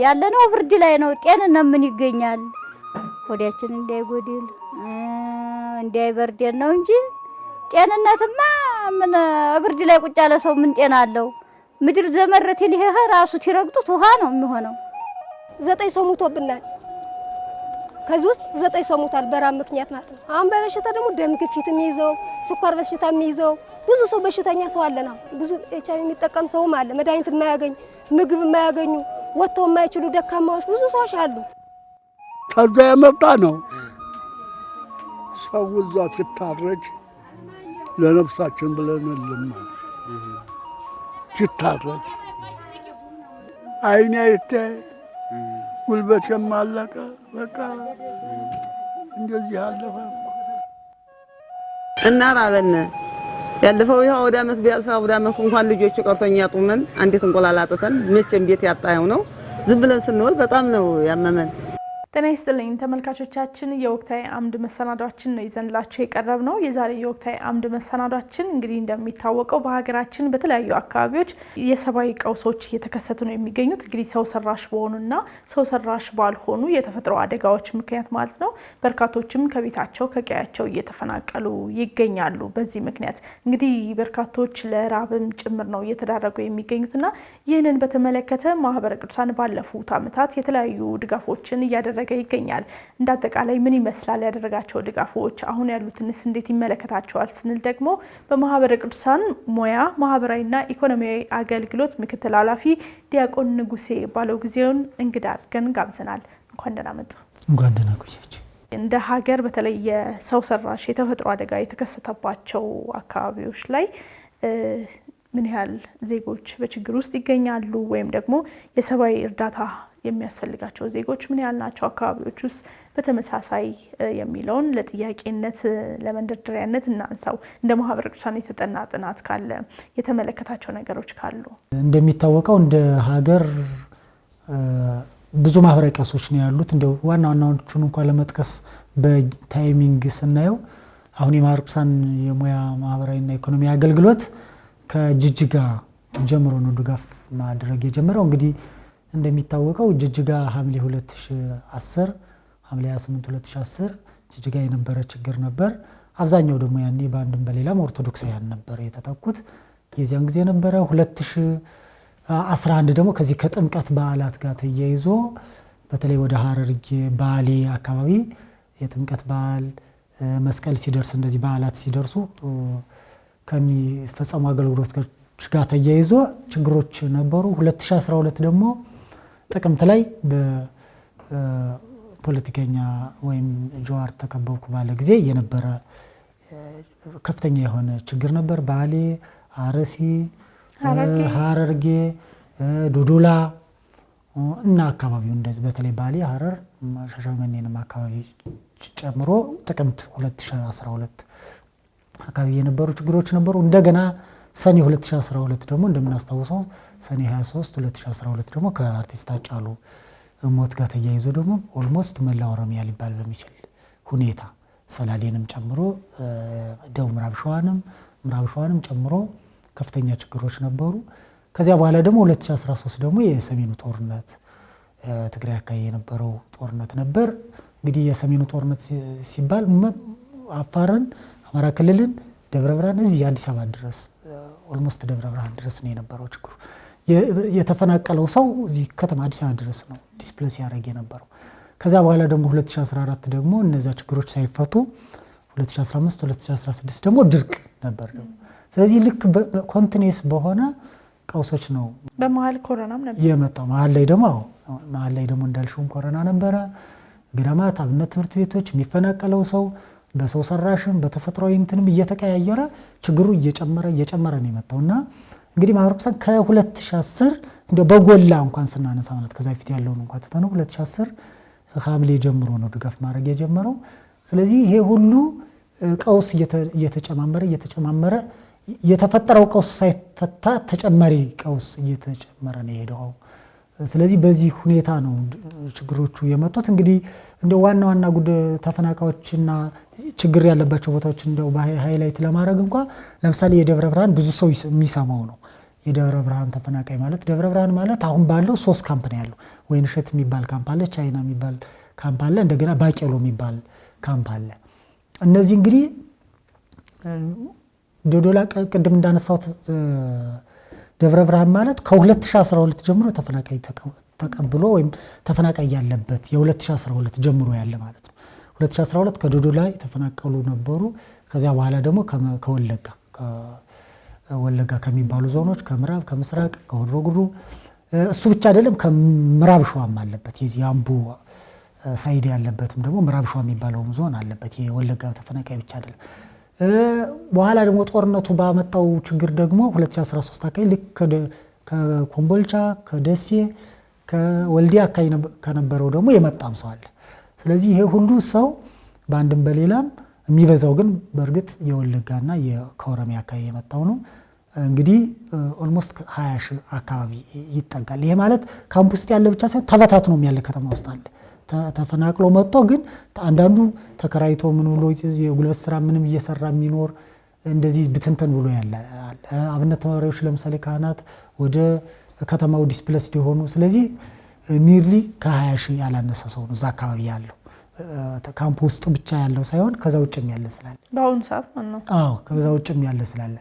ያለነው ብርድ ላይ ነው። ጤንነት ምን ይገኛል? ሆዳችን እንዳይጎድል እንዳይበርደን ነው እንጂ ጤንነትማ ምን ብርድ ላይ ቁጭ ያለ ሰው ምን ጤና አለው? ምድር ዘመረት ይሄ ራሱ ሲረግጡት ውሃ ነው የሚሆነው። 9 ሰው ሞቶብናል። ከዚህ ውስጥ 9 ሰው ሞቷል በራብ ምክንያት ማለት ነው። አሁን በበሽታ ደግሞ ደም ግፊት የሚይዘው ስኳር በሽታ የሚይዘው ብዙ ሰው በሽተኛ ሰው አለና ብዙ ኤችአይቪ የሚጠቀም ሰውም አለ። መድኃኒት የማያገኝ ምግብ የማያገኙ ወጥተው የማይችሉ ደካማዎች ብዙ ሰዎች አሉ። ከዛ የመጣ ነው ሰው እዛ ሲታረጅ ለነፍሳችን ብለን ልማ ሲታረጅ አይኔ አይታይ ጉልበት የማለቀ በቃ እንደዚህ አለፈ እና ራበን ያለፈው ይሄ ወደ አመት ቢያልፍ ወደ አመት እንኳን ልጆቹ ቀርቶኛ ያጡመን አንዲት እንቆላል አጥተን መቼም ቤት ያጣየው ነው ዝም ብለን ስንወል በጣም ነው ያመመን። ጤና ይስጥልኝ ተመልካቾቻችን፣ የወቅታዊ አምድ መሰናዷችን ነው ይዘንላችሁ የቀረብነው። የዛሬ የወቅታዊ አምድ መሰናዷችን እንግዲህ እንደሚታወቀው በሀገራችን በተለያዩ አካባቢዎች የሰብአዊ ቀውሶች እየተከሰቱ ነው የሚገኙት። እንግዲህ ሰው ሰራሽ በሆኑና ሰው ሰራሽ ባልሆኑ የተፈጥሮ አደጋዎች ምክንያት ማለት ነው በርካቶችም ከቤታቸው ከቀያቸው እየተፈናቀሉ ይገኛሉ። በዚህ ምክንያት እንግዲህ በርካቶች ለራብም ጭምር ነው እየተዳረጉ የሚገኙትና ይህንን በተመለከተ ማህበረ ቅዱሳን ባለፉት ዓመታት የተለያዩ ድጋፎችን እያደረገ ይገኛል። እንዳጠቃላይ ምን ይመስላል ያደረጋቸው ድጋፎች፣ አሁን ያሉትንስ እንዴት ይመለከታቸዋል ስንል ደግሞ በማህበረ ቅዱሳን ሙያ ማህበራዊና ኢኮኖሚያዊ አገልግሎት ምክትል ኃላፊ ዲያቆን ንጉሴ ባለው ጊዜውን እንግዳ አድርገን ጋብዘናል። እንኳን ደህና መጡ። እንኳን ደህና ቆያችሁ። እንደ ሀገር በተለይ የሰው ሰራሽ የተፈጥሮ አደጋ የተከሰተባቸው አካባቢዎች ላይ ምን ያህል ዜጎች በችግር ውስጥ ይገኛሉ ወይም ደግሞ የሰብአዊ እርዳታ የሚያስፈልጋቸው ዜጎች ምን ያህል ናቸው አካባቢዎች ውስጥ በተመሳሳይ የሚለውን ለጥያቄነት ለመንደርደሪያነት እናንሳው። እንደ ማህበረ ቅዱሳን የተጠና ጥናት ካለ የተመለከታቸው ነገሮች ካሉ። እንደሚታወቀው እንደ ሀገር ብዙ ማህበራዊ ቀውሶች ነው ያሉት። እንደ ዋና ዋናዎቹን እንኳን ለመጥቀስ በታይሚንግ ስናየው አሁን የማህበረ ቅዱሳን የሙያ ማህበራዊና ኢኮኖሚ አገልግሎት ከጅጅጋ ጀምሮ ነው ድጋፍ ማድረግ የጀመረው። እንግዲህ እንደሚታወቀው ጅጅጋ ሐምሌ 2010 ሐምሌ 28 2010 ጅጅጋ የነበረ ችግር ነበር። አብዛኛው ደግሞ ያኔ በአንድም በሌላም ኦርቶዶክሳውያን ነበር የተጠቁት። የዚያን ጊዜ ነበረ 2011 ደግሞ ከዚህ ከጥምቀት በዓላት ጋር ተያይዞ በተለይ ወደ ሐረርጌ ባሌ አካባቢ የጥምቀት በዓል መስቀል ሲደርስ እንደዚህ በዓላት ሲደርሱ ከሚፈጸሙ አገልግሎቶች ጋር ተያይዞ ችግሮች ነበሩ። 2012 ደግሞ ጥቅምት ላይ በፖለቲከኛ ወይም ጀዋር ተከበብኩ ባለ ጊዜ የነበረ ከፍተኛ የሆነ ችግር ነበር። ባሌ፣ አርሲ፣ ሐረርጌ፣ ዶዶላ እና አካባቢው እንደዚህ በተለይ ባሌ፣ ሐረር፣ ሻሸመኔንም አካባቢ ጨምሮ ጥቅምት 2012 አካባቢ የነበሩ ችግሮች ነበሩ። እንደገና ሰኔ 2012 ደግሞ እንደምናስታውሰው ሰኔ 23 2012 ደግሞ ከአርቲስት ሃጫሉ ሞት ጋር ተያይዞ ደግሞ ኦልሞስት መላ ኦሮሚያ ሊባል በሚችል ሁኔታ ሰላሌንም ጨምሮ ደቡብ ምዕራብ ሸዋንም ጨምሮ ከፍተኛ ችግሮች ነበሩ። ከዚያ በኋላ ደግሞ 2013 ደግሞ የሰሜኑ ጦርነት ትግራይ አካባቢ የነበረው ጦርነት ነበር። እንግዲህ የሰሜኑ ጦርነት ሲባል አፋርን፣ አማራ ክልልን፣ ደብረ ብርሃን እዚህ አዲስ አበባ ድረስ ኦልሞስት ደብረ ብርሃን ድረስ ነው የነበረው ችግሩ። የተፈናቀለው ሰው እዚህ ከተማ አዲስ አበባ ድረስ ነው ዲስፕሌስ ያደረገ የነበረው። ከዛ በኋላ ደግሞ 2014 ደግሞ እነዛ ችግሮች ሳይፈቱ 2015 2016 ደግሞ ድርቅ ነበር ደግሞ። ስለዚህ ልክ ኮንቲኒየስ በሆነ ቀውሶች ነው በመሃል ኮሮናም ነበር የመጣው። መሃል ላይ ደግሞ እንዳልሽው ኮሮና ነበረ። ገዳማት፣ አብነት ትምህርት ቤቶች የሚፈናቀለው ሰው በሰው ሰራሽም በተፈጥሯዊ እንትንም እየተቀያየረ ችግሩ እየጨመረ ነው የመጣውና እንግዲህ ማህበረ ቅዱሳን ከ2010 እንደው በጎላ እንኳን ስናነሳ ማለት ከዛ ፊት ያለውን እንኳን ተተነው 2010 ሐምሌ ጀምሮ ነው ድጋፍ ማድረግ የጀመረው። ስለዚህ ይሄ ሁሉ ቀውስ እየተጨማመረ የተፈጠረው ቀውስ ሳይፈታ ተጨማሪ ቀውስ እየተጨመረ ነው የሄደው። ስለዚህ በዚህ ሁኔታ ነው ችግሮቹ የመጡት። እንግዲህ እንደ ዋና ተፈናቃዮችና ችግር ያለባቸው ቦታዎች እንደው ሃይላይት ለማድረግ እንኳን ለምሳሌ የደብረ ብርሃን ብዙ ሰው የሚሰማው ነው። የደብረ ብርሃን ተፈናቃይ ማለት ደብረ ብርሃን ማለት አሁን ባለው 3 ካምፕ ነው ያለው። ወይንሸት የሚባል ካምፕ አለ፣ ቻይና የሚባል ካምፕ አለ፣ እንደገና ባቄሎ የሚባል ካምፕ አለ። እነዚህ እንግዲህ ዶዶላ ቅድም እንዳነሳሁት ደብረ ብርሃን ማለት ከ2012 ጀምሮ ተፈናቃይ ተቀብሎ ወይም ተፈናቃይ ያለበት የ2012 ጀምሮ ያለ ማለት ነው። 2012 ከዶዶላ የተፈናቀሉ ነበሩ። ከዚያ በኋላ ደግሞ ወለጋ ከሚባሉ ዞኖች ከምዕራብ፣ ከምስራቅ፣ ከሆሮ ጉዱሩ እሱ ብቻ አይደለም ከምዕራብ ሸዋም አለበት። የዚህ አምቦ ሳይድ ያለበትም ደግሞ ምዕራብ ሸዋ የሚባለውም ዞን አለበት። የወለጋ ተፈናቃይ ብቻ አይደለም። በኋላ ደግሞ ጦርነቱ ባመጣው ችግር ደግሞ 2013 አካባቢ ልክ ከኮምቦልቻ፣ ከደሴ፣ ከወልዲያ አካባቢ ከነበረው ደግሞ የመጣም ሰው አለ። ስለዚህ ይሄ ሁሉ ሰው በአንድም በሌላም የሚበዛው ግን በእርግጥ የወለጋና ከኦሮሚያ አካባቢ የመጣው ነው። እንግዲህ ኦልሞስት 20 ሺህ አካባቢ ይጠጋል። ይሄ ማለት ካምፕ ውስጥ ያለ ብቻ ሳይሆን ተበታትኖም ያለ ከተማ ውስጥ አለ። ተፈናቅሎ መጥቶ ግን አንዳንዱ ተከራይቶ ምን ብሎ የጉልበት ስራ ምንም እየሰራ የሚኖር እንደዚህ ብትንተን ብሎ ያለ አብነት ተማሪዎች ለምሳሌ ካህናት ወደ ከተማው ዲስፕሌስድ የሆኑ ስለዚህ ኒርሊ ከ20 ሺህ ያላነሰ ሰው ነው እዛ አካባቢ ያለው። ካምፕ ውስጥ ብቻ ያለው ሳይሆን ከዛ ውጭም ያለ ስላለ በአሁኑ ሰዓት ማለት ነው። አዎ ከዛ ውጭም ያለ ስላለ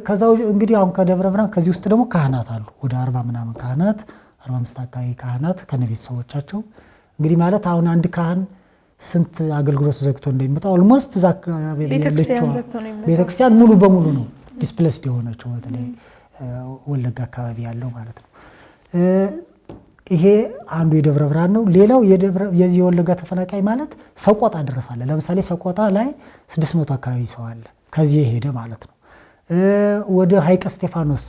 ከዛው እንግዲህ አሁን ከደብረ ብርሃን ከዚህ ውስጥ ደግሞ ካህናት አሉ ወደ 40 ምናምን ካህናት 45 አካባቢ ካህናት ከነቤተሰቦቻቸው እንግዲህ ማለት አሁን አንድ ካህን ስንት አገልግሎት ዘግቶ እንደሚመጣ ኦልሞስት እዛ አካባቢ ያለችው ቤተክርስቲያን ሙሉ በሙሉ ነው ዲስፕሌስድ የሆነችው በተለይ ወለጋ አካባቢ ያለው ማለት ነው። ይሄ አንዱ የደብረ ብርሃን ነው። ሌላው የዚህ የወለጋ ተፈናቃይ ማለት ሰቆጣ ድረስ አለ። ለምሳሌ ሰቆጣ ላይ 600 አካባቢ ሰው አለ ከዚህ የሄደ ማለት ነው። ወደ ሀይቀ እስጢፋኖስ፣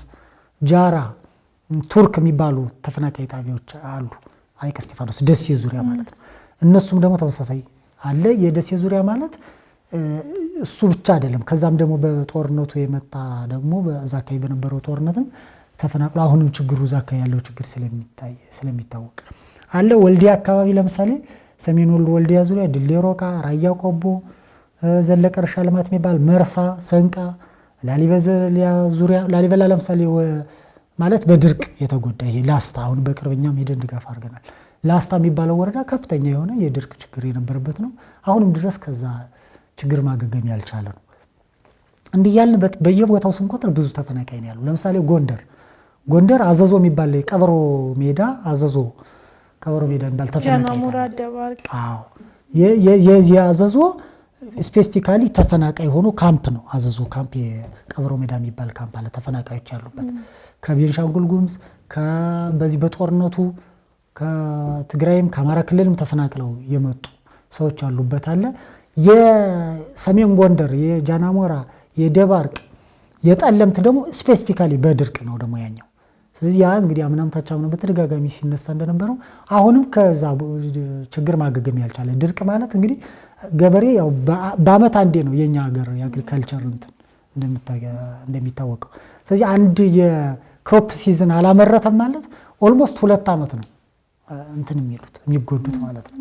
ጃራ፣ ቱርክ የሚባሉ ተፈናቃይ ጣቢያዎች አሉ። ሀይቀ እስጢፋኖስ ደሴ ዙሪያ ማለት ነው። እነሱም ደግሞ ተመሳሳይ አለ። የደሴ ዙሪያ ማለት እሱ ብቻ አይደለም። ከዛም ደግሞ በጦርነቱ የመጣ ደግሞ በዛ አካባቢ በነበረው ጦርነትም ተፈናቅሎ አሁንም ችግሩ እዛ አካባቢ ያለው ችግር ስለሚታወቅ አለ። ወልዲያ አካባቢ ለምሳሌ ሰሜን ወሎ ወልዲያ ዙሪያ ድሌ ሮቃ፣ ራያ ቆቦ፣ ዘለቀ እርሻ ልማት የሚባል መርሳ፣ ሰንቃ፣ ላሊበላ ለምሳሌ ማለት በድርቅ የተጎዳ ይሄ ላስታ አሁን በቅርብኛም ሄደን ድጋፍ አድርገናል። ላስታ የሚባለው ወረዳ ከፍተኛ የሆነ የድርቅ ችግር የነበረበት ነው። አሁንም ድረስ ከዛ ችግር ማገገም ያልቻለ ነው። እንዲህ ያልን በየቦታው ስንቆጥር ብዙ ተፈናቃይ ነው ያለው። ለምሳሌ ጎንደር አዘዞ የሚባል ቀበሮ ሜዳ የሚባል ተፈናቃይ አዎ የአዘዞ ስፔሲፊካሊ ተፈናቃይ ሆኖ ካምፕ ነው። አዘዞ ካምፕ የቀበሮ ሜዳ የሚባል ካምፕ አለ ተፈናቃዮች ያሉበት። ከቤንሻንጉል ጉሙዝ በዚህ በጦርነቱ ከትግራይም ከአማራ ክልልም ተፈናቅለው የመጡ ሰዎች ያሉበት አለ። የሰሜን ጎንደር የጃናሞራ የደባርቅ የጠለምት ደግሞ ስፔሲፊካሊ በድርቅ ነው ደግሞ ያኛው። ስለዚህ ያ እንግዲህ አምናምታቻም ነው በተደጋጋሚ ሲነሳ እንደነበረው አሁንም ከዛ ችግር ማገገም ያልቻለ ድርቅ ማለት እንግዲህ ገበሬ ያው በአመት አንዴ ነው የኛ ሀገር የአግሪካልቸር እንደሚታወቀው። ስለዚህ አንድ የክሮፕ ሲዝን አላመረተም ማለት ኦልሞስት 2 አመት ነው የሚጎዱት ማለት ነው።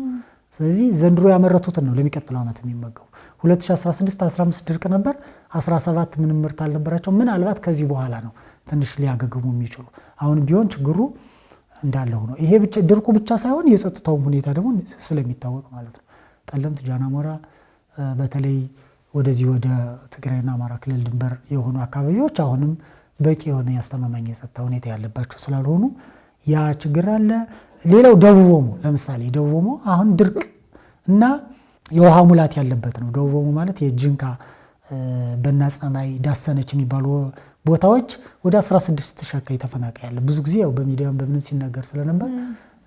ስለዚህ ዘንድሮ ያመረቱትን ነው ለሚቀጥለው አመት የሚመገቡ። 2016 15 ድርቅ ነበር፣ 17 ምንም ምርት አልነበራቸው። ምናልባት ከዚህ በኋላ ነው ትንሽ ሊያገግሙ የሚችሉ። አሁን ቢሆን ችግሩ እንዳለ ሆኖ ይሄ ብቻ ድርቁ ብቻ ሳይሆን የጸጥታውም ሁኔታ ደግሞ ስለሚታወቅ ማለት ነው። ጠለምት፣ ጃናሞራ በተለይ ወደዚህ ወደ ትግራይና አማራ ክልል ድንበር የሆኑ አካባቢዎች አሁንም በቂ የሆነ ያስተማማኝ የጸጥታ ሁኔታ ያለባቸው ስላልሆኑ ያ ችግር አለ። ሌላው ደቡብ ኦሞ ለምሳሌ ደቡብ ኦሞ አሁን ድርቅ እና የውሃ ሙላት ያለበት ነው። ደቡብ ኦሞ ማለት የጅንካ በናጸማይ ዳሰነች የሚባሉ ቦታዎች ወደ 16 ሺህ አካባቢ ተፈናቃይ ያለ ብዙ ጊዜ ያው በሚዲያም በምንም ሲነገር ስለነበር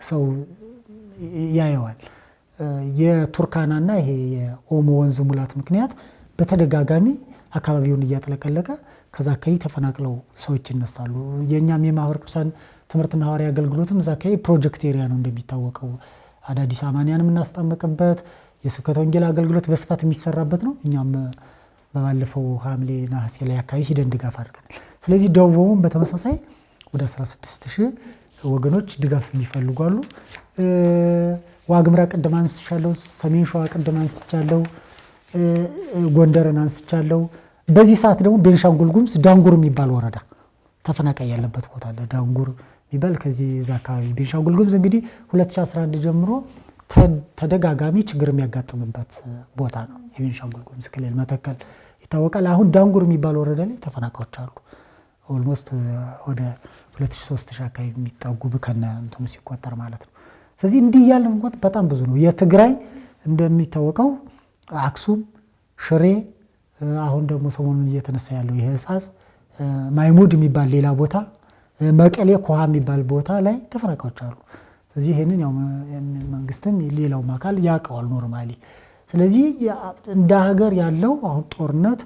ሰው ያየዋል። የቱርካናና ይሄ የኦሞ ወንዝ ሙላት ምክንያት በተደጋጋሚ አካባቢውን እያጥለቀለቀ ከዛ አካባቢ ተፈናቅለው ሰዎች ይነሳሉ። የኛም የማህበረ ቅዱሳን ትምህርትና ሐዋርያዊ አገልግሎትም እዛ አካባቢ ፕሮጀክት ኤሪያ ነው እንደሚታወቀው። አዳዲስ አማንያን የምናስጠምቅበት የስብከተ ወንጌል አገልግሎት በስፋት የሚሰራበት ነው። እኛም በባለፈው ሐምሌ ነሐሴ ላይ አካባቢ ሂደን ድጋፍ አድርገናል። ስለዚህ ደቡብ ኦሞም በተመሳሳይ ወደ 16 ሺህ ወገኖች ድጋፍ የሚፈልጉ አሉ። ዋግምራ ቅድም አንስቻለሁ፣ ሰሜን ሸዋ ቅድም አንስቻለሁ፣ ጎንደርን አንስቻለሁ። በዚህ ሰዓት ደግሞ ቤንሻንጉል ጉሙዝ ዳንጉር የሚባል ወረዳ ተፈናቃይ ያለበት ቦታ አለ ዳንጉር የሚባል ከዚህ እዛ አካባቢ ቤንሻንጉል ጉሙዝ እንግዲህ 2011 ጀምሮ ተደጋጋሚ ችግር የሚያጋጥምበት ቦታ ነው። የቤንሻንጉል ጉሙዝ ክልል መተከል ይታወቃል። አሁን ዳንጉር የሚባል ወረዳ ላይ ተፈናቃዮች አሉ። ኦልሞስት ወደ 2003 አካባቢ የሚጠጉ ከነ እንትኑ ሲቆጠር ማለት ነው። ስለዚህ እንዲህ ያለ እንኳን በጣም ብዙ ነው። የትግራይ እንደሚታወቀው አክሱም፣ ሽሬ አሁን ደግሞ ሰሞኑን እየተነሳ ያለው የህፃጽ ማይሙድ የሚባል ሌላ ቦታ መቀሌ ኮሃ የሚባል ቦታ ላይ ተፈናቃዮች አሉ። ስለዚህ ይሄንን ያው መንግስትም ሌላውም አካል ያውቀዋል ኖርማሊ። ስለዚህ እንደ ሀገር ያለው አሁን ጦርነት፣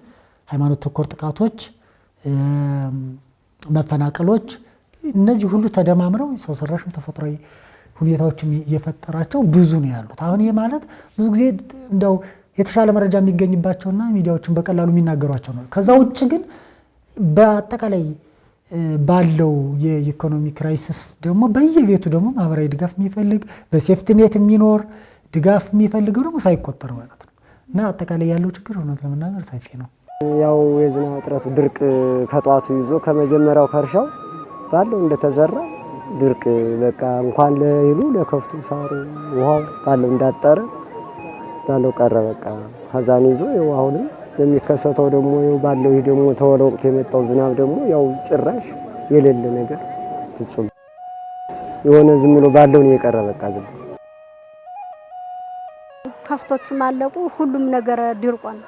ሃይማኖት ተኮር ጥቃቶች፣ መፈናቀሎች እነዚህ ሁሉ ተደማምረው ሰው ሰራሽም ተፈጥሯዊ ሁኔታዎችም እየፈጠራቸው ብዙ ነው ያሉት። አሁን ይሄ ማለት ብዙ ጊዜ እንደው የተሻለ መረጃ የሚገኝባቸውና ሚዲያዎችን በቀላሉ የሚናገሯቸው ነው። ከዛ ውጭ ግን በአጠቃላይ ባለው የኢኮኖሚ ክራይሲስ ደግሞ በየቤቱ ደግሞ ማህበራዊ ድጋፍ የሚፈልግ በሴፍቲኔት የሚኖር ድጋፍ የሚፈልገው ደግሞ ሳይቆጠር ማለት ነው። እና አጠቃላይ ያለው ችግር እውነት ለመናገር ሰፊ ነው። ያው የዝናብ እጥረት ድርቅ ከጧቱ ይዞ ከመጀመሪያው ከእርሻው ባለው እንደተዘራ ድርቅ በቃ እንኳን ለይሉ ለከፍቱ ሳሩ ውሃው ባለው እንዳጠረ ባለው ቀረ በቃ ሀዛን ይዞ ያው አሁንም የሚከሰተው ደግሞ ያው ባለው ይሄ ደግሞ ተወለወቅት የመጣው ዝናብ ደግሞ ያው ጭራሽ የሌለ ነገር ፍጹም የሆነ ዝም ብሎ ባለው ነው የቀረ በቃ ዝም ከፍቶቹም አለቁ። ሁሉም ነገር ድርቋል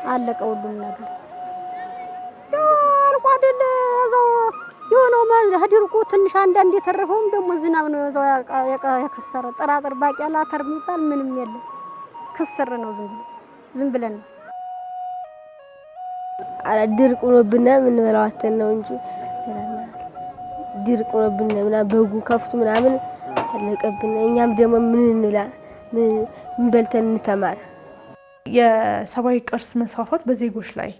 አለቀ። ሁሉም ነገር ድርቋ አይደለ እዛው የሆነው ድርቁ ትንሽ አንዳንድ የተረፈውም ደግሞ ዝናብ ነው እዛው የከሰረ ጥራጥር ባቄላ አተር የሚባል ምንም የለም። ክስር ነው ዝም ብለን ነው። አረ ድርቅ ሆኖብና ምን በላዋተን ነው እንጂ ድርቅ ሆኖብና ምናምን በጉ ከፍቱ ምናምን አለቀብን። እኛም ደግሞ ምን እንብላ ምን በልተን እንተማር። የሰብአዊ ቅርስ መስፋፋት በዜጎች ላይ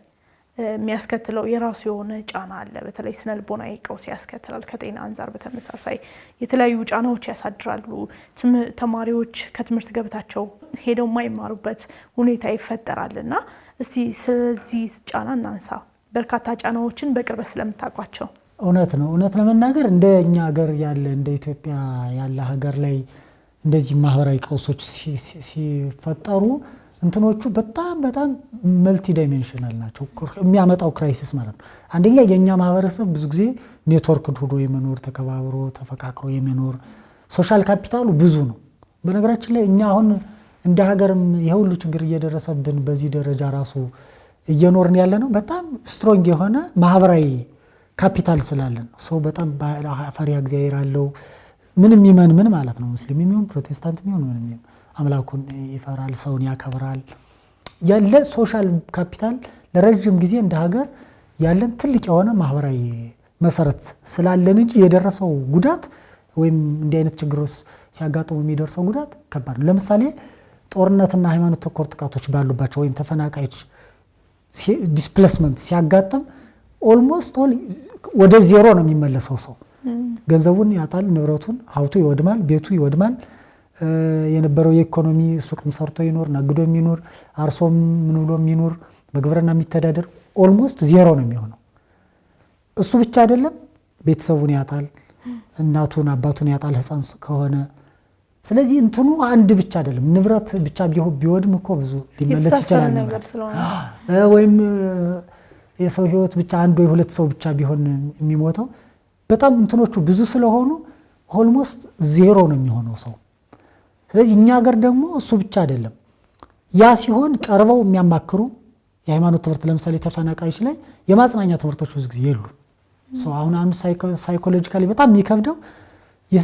የሚያስከትለው የራሱ የሆነ ጫና አለ። በተለይ ስነ ልቦናዊ ቀውስ ያስከትላል። ከጤና አንፃር በተመሳሳይ የተለያዩ ጫናዎች ያሳድራሉ። ተማሪዎች ከትምህርት ገበታቸው ሄደው የማይማሩበት ሁኔታ ይፈጠራልና እስቲ ስለዚህ ጫና እናንሳ። በርካታ ጫናዎችን በቅርበት ስለምታውቋቸው። እውነት ነው። እውነት ለመናገር እንደኛ ሀገር ያለ እንደ ኢትዮጵያ ያለ ሀገር ላይ እንደዚህ ማህበራዊ ቀውሶች ሲፈጠሩ እንትኖቹ በጣም መልቲ ዳይሜንሽናል ናቸው። የሚያመጣው ክራይሲስ ማለት ነው። አንደኛ የኛ ማህበረሰብ ብዙ ጊዜ ኔትወርክ ሆዶ የመኖር ተከባብሮ ተፈቃቅሮ የመኖር ሶሻል ካፒታሉ ብዙ ነው። በነገራችን ላይ እኛ አሁን እንደ ሀገርም የሁሉ ችግር እየደረሰብን በዚህ ደረጃ ራሱ እየኖርን ያለ ነው በጣም ስትሮንግ የሆነ ማህበራዊ ካፒታል ስላለን ነው። ሰው በጣም ፈሪሃ እግዚአብሔር አለው። ምንም ይመን ምን ማለት ነው ሙስሊም የሚሆን ፕሮቴስታንት የሚሆን ምንም ይሁን አምላኩን ይፈራል፣ ሰውን ያከብራል። ያለ ሶሻል ካፒታል ለረጅም ጊዜ እንደ ሀገር ያለን ትልቅ የሆነ ማህበራዊ መሰረት ስላለን እንጂ የደረሰው ጉዳት ወይም እንዲህ አይነት ችግሮች ሲያጋጥሙ የሚደርሰው ጉዳት ከባድ ነው። ለምሳሌ ጦርነትና ሃይማኖት ተኮር ጥቃቶች ባሉባቸው ወይም ተፈናቃዮች ዲስፕሌስመንት ሲያጋጥም ኦልሞስት ወደ ዜሮ ነው የሚመለሰው። ሰው ገንዘቡን ያጣል፣ ንብረቱን ሀብቱ ይወድማል፣ ቤቱ ይወድማል። የነበረው የኢኮኖሚ ሱቅም ሰርቶ ይኖር ነግዶ የሚኖር አርሶም ምን ብሎ የሚኖር በግብርና የሚተዳደር ኦልሞስት ዜሮ ነው የሚሆነው። እሱ ብቻ አይደለም፣ ቤተሰቡን ያጣል፣ እናቱን አባቱን ያጣል ህፃን ከሆነ። ስለዚህ እንትኑ አንድ ብቻ አይደለም፣ ንብረት ብቻ ቢወድም እኮ ብዙ ሊመለስ ይችላል ንብረት ወይም የሰው ህይወት ብቻ አንድ ወይ ሁለት ሰው ብቻ ቢሆን የሚሞተው በጣም እንትኖቹ ብዙ ስለሆኑ ኦልሞስት ዜሮ ነው የሚሆነው ሰው። ስለዚህ እኛ ሀገር ደግሞ እሱ ብቻ አይደለም። ያ ሲሆን ቀርበው የሚያማክሩ የሃይማኖት ትምህርት ለምሳሌ ተፈናቃዮች ላይ የማጽናኛ ትምህርቶች ብዙ ጊዜ የሉ። ሰው አሁን አንዱ ሳይኮሎጂካሊ በጣም የሚከብደው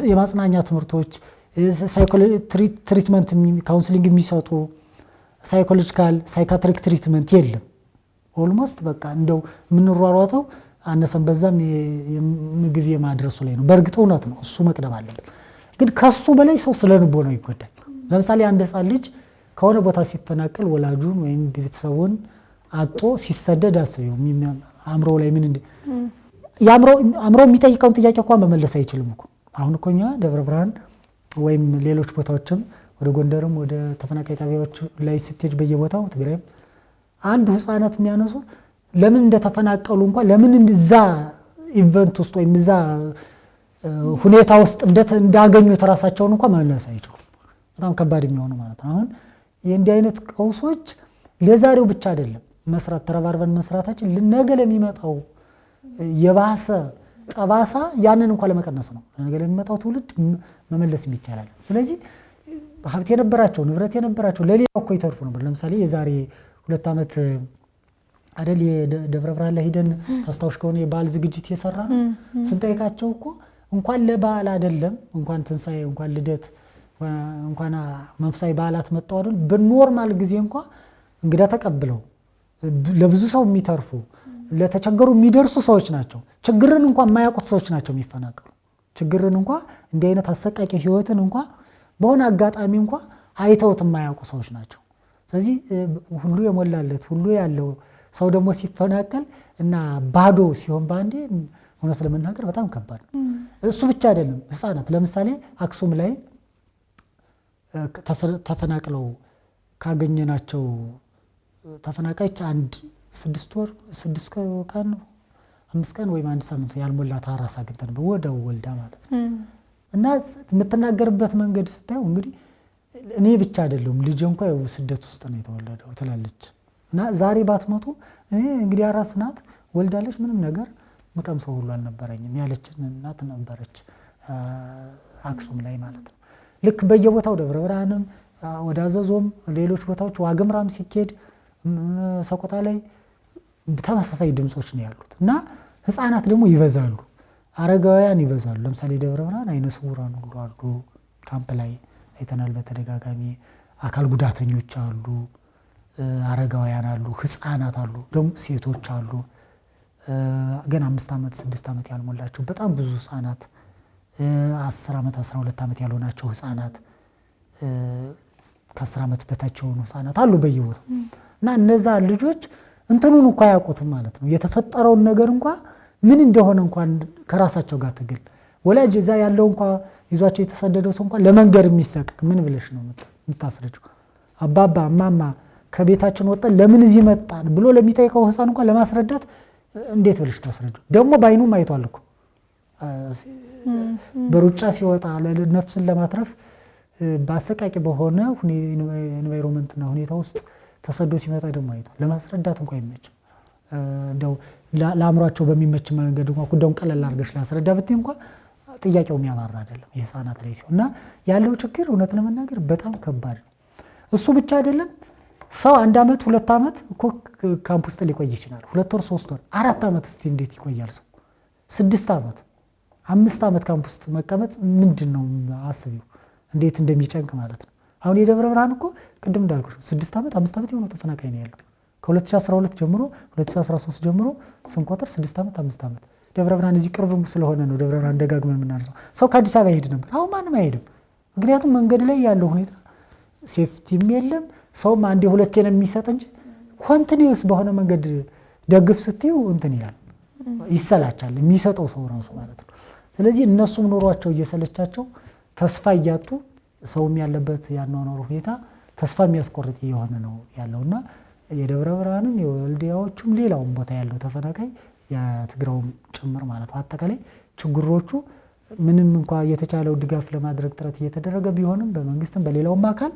የማጽናኛ ትምህርቶች ትሪትመንት ካውንስሊንግ የሚሰጡ ሳይኮሎጂካል ሳይካትሪክ ትሪትመንት የለም። ኦልሞስት በቃ እንደው የምንሯሯጠው አነሰን በዛም ምግብ የማድረሱ ላይ ነው። በእርግጥ እውነት ነው፣ እሱ መቅደም አለበት። ግን ከሱ በላይ ሰው ስለ ልቦናው ይጎዳል። ለምሳሌ አንድ ህፃን ልጅ ከሆነ ቦታ ሲፈናቀል ወላጁን ወይም ቤተሰቡን አጦ ሲሰደድ አስበው አእምሮ ላይ ምን አእምሮ የሚጠይቀውን ጥያቄ እንኳን መመለስ አይችልም እኮ። አሁን እኮ እኛ ደብረ ብርሃን ወይም ሌሎች ቦታዎችም ወደ ጎንደርም ወደ ተፈናቃይ ጣቢያዎች ላይ ስትሄድ በየቦታው ትግራይም አንዱ ህፃናት የሚያነሱ ለምን እንደተፈናቀሉ እንኳን ለምን እዛ ኢቨንት ውስጥ ወይም እዛ ሁኔታ ውስጥ እንዳገኙት ራሳቸውን እንኳን መመለስ አይችሉም። በጣም ከባድ የሚሆኑ ማለት ነው። አሁን እንዲህ አይነት ቀውሶች ለዛሬው ብቻ አይደለም መስራት ተረባርበን መስራታችን ነገ ለሚመጣው የባሰ ጠባሳ ያንን እንኳን ለመቀነስ ነው። ነገ ለሚመጣው ትውልድ መመለስ ይቻላል። ስለዚህ ሀብት የነበራቸው ንብረት የነበራቸው ለሌላው እኮ ይተርፉ ነበር። ለምሳሌ የዛሬ 2 ዓመት አይደል የደብረ ብርሃን ላይ ሄደን ታስታውሽ ከሆነ የበዓል ዝግጅት የሰራ ነው። ስንጠይቃቸው እኮ እንኳን ለበዓል አይደለም እንኳን ትንሳኤ እንኳን ልደት እንኳን መንፈሳዊ በዓላት መጣው አይደል በኖርማል ጊዜ እንኳን እንግዳ ተቀብለው ለብዙ ሰው የሚተርፉ ለተቸገሩ የሚደርሱ ሰዎች ናቸው። ችግርን እንኳን የማያውቁት ሰዎች ናቸው የሚፈናቀሉ። ችግርን እንኳን እንዲህ አይነት አሰቃቂ ህይወትን እንኳን በሆነ አጋጣሚ እንኳን አይተውት የማያውቁ ሰዎች ናቸው። ስለዚህ ሁሉ የሞላለት ሁሉ ያለው ሰው ደግሞ ሲፈናቀል እና ባዶ ሲሆን ባንዴ እውነት ለመናገር በጣም ከባድ ነው። እሱ ብቻ አይደለም ህፃናት ለምሳሌ አክሱም ላይ ተፈናቅለው ካገኘናቸው ተፈናቃዮች 6 ወር 6 ቀን 5 ቀን ወይም 1 ሳምንት ያልሞላት አራስ አግኝተን ወደው ወልዳ ማለት ነው። እና የምትናገርበት መንገድ ስታየው እንግዲህ እኔ ብቻ አይደለም ልጅ እንኳን ስደት ውስጥ ነው የተወለደው ትላለች። እና ዛሬ ባትመጡ እኔ እንግዲህ አራስ ናት ወልዳለች ምንም ነገር መቀም ሰው ሁሉ አልነበረኝም ያለችን እናት ነበረች አክሱም ላይ ማለት ነው። ልክ በየቦታው ደብረ ብርሃንም ወደ አዘዞም ሌሎች ቦታዎች ዋግምራም ሲኬድ ሰቆጣ ላይ ተመሳሳይ ድምጾች ነው ያሉት። እና ህፃናት ደግሞ ይበዛሉ፣ አረጋውያን ይበዛሉ። ለምሳሌ ደብረ ብርሃን አይነ ስውራን ሁሉ አሉ ካምፕ ላይ አይተናል በተደጋጋሚ። አካል ጉዳተኞች አሉ፣ አረጋውያን አሉ፣ ህፃናት አሉ፣ ደግሞ ሴቶች አሉ። ገና 5 ዓመት 6 ዓመት ያልሞላቸው በጣም ብዙ ህፃናት 10 ዓመት 12 ዓመት ያልሆናቸው ህፃናት ከ10 ዓመት በታች የሆኑ ህፃናት አሉ በየቦታው። እና እነዛ ልጆች እንትኑን እንኳን አያውቁትም ማለት ነው። የተፈጠረውን ነገር እንኳን ምን እንደሆነ እንኳን ከራሳቸው ጋር ትግል ወላጅ እዛ ያለው እንኳን ይዟቸው የተሰደደው ሰው እንኳን ለመንገር የሚሰቅቅ ምን ብለሽ ነው የምታስረጂው? አባባ ማማ ከቤታችን ወጣን ለምን እዚህ መጣን ብሎ ለሚጠይቀው ህፃን እንኳን ለማስረዳት እንዴት ብለሽ ታስረጂው? ደግሞ ባይኑም አይቷል እኮ በሩጫ ሲወጣ ነፍስን ለማትረፍ በአሰቃቂ በሆነ ኢንቫይሮንመንትና ሁኔታ ውስጥ ተሰዶ ሲመጣ ደግሞ አይቷል። ለማስረዳት እንኳን አይመችም። እንደው ለአእምሯቸው በሚመች መንገድ እንኳን ጉዳዩን ቀለል አድርገሽ ላስረዳ ብትይ እንኳን ጥያቄው የሚያባራ አይደለም የህፃናት ላይ ሲሆን። እና ያለው ችግር እውነት ለመናገር በጣም ከባድ ነው። እሱ ብቻ አይደለም። ሰው 1 ዓመት 2 ዓመት እኮ ካምፕ ውስጥ ሊቆይ ይችላል። 2 ወር 3 ወር 4 ዓመት እስቲ እንዴት ይቆያል ሰው? 6 ዓመት 5 ዓመት ካምፕ ውስጥ መቀመጥ ምንድን ነው አስቢው እንዴት እንደሚጨንቅ ማለት ነው። አሁን የደብረ ብርሃን እኮ ቅድም እንዳልኩሽ 6 ዓመት 5 ዓመት የሆነ ተፈናቃይ ነው ያለው። ከ2012 ጀምሮ 2013 ጀምሮ ስንቆጥር 6 ዓመት 5 ዓመት። ደብረ ብርሃን እዚህ ቅርብ ስለሆነ ነው ደብረ ብርሃን ደጋግመን የምናነሳው። ሰው ከአዲስ አበባ ይሄድ ነበር፣ አሁን ማንም አይሄድም። ምክንያቱም መንገድ ላይ ያለው ሁኔታ ሴፍቲም የለም። ሰውም አንዴ ሁለቴ ነው የሚሰጥ እንጂ ኮንቲኒዩስ በሆነ መንገድ ደግፍ ስትዩ እንትን ይላል፣ ይሰላቻል የሚሰጠው ሰው ራሱ ማለት ነው። ስለዚህ እነሱም ኖሯቸው እየሰለቻቸው ተስፋ እያጡ ሰውም ያለበት ያኗኗሩ ሁኔታ ተስፋ የሚያስቆርጥ እየሆነ ነው ያለውና የደብረ ብርሃንም የወልዲያዎቹም ሌላውም ቦታ ያለው ተፈናቃይ የትግራውም ጭምር ማለት ነው። አጠቃላይ ችግሮቹ ምንም እንኳን የተቻለው ድጋፍ ለማድረግ ጥረት እየተደረገ ቢሆንም በመንግስትም በሌላውም አካል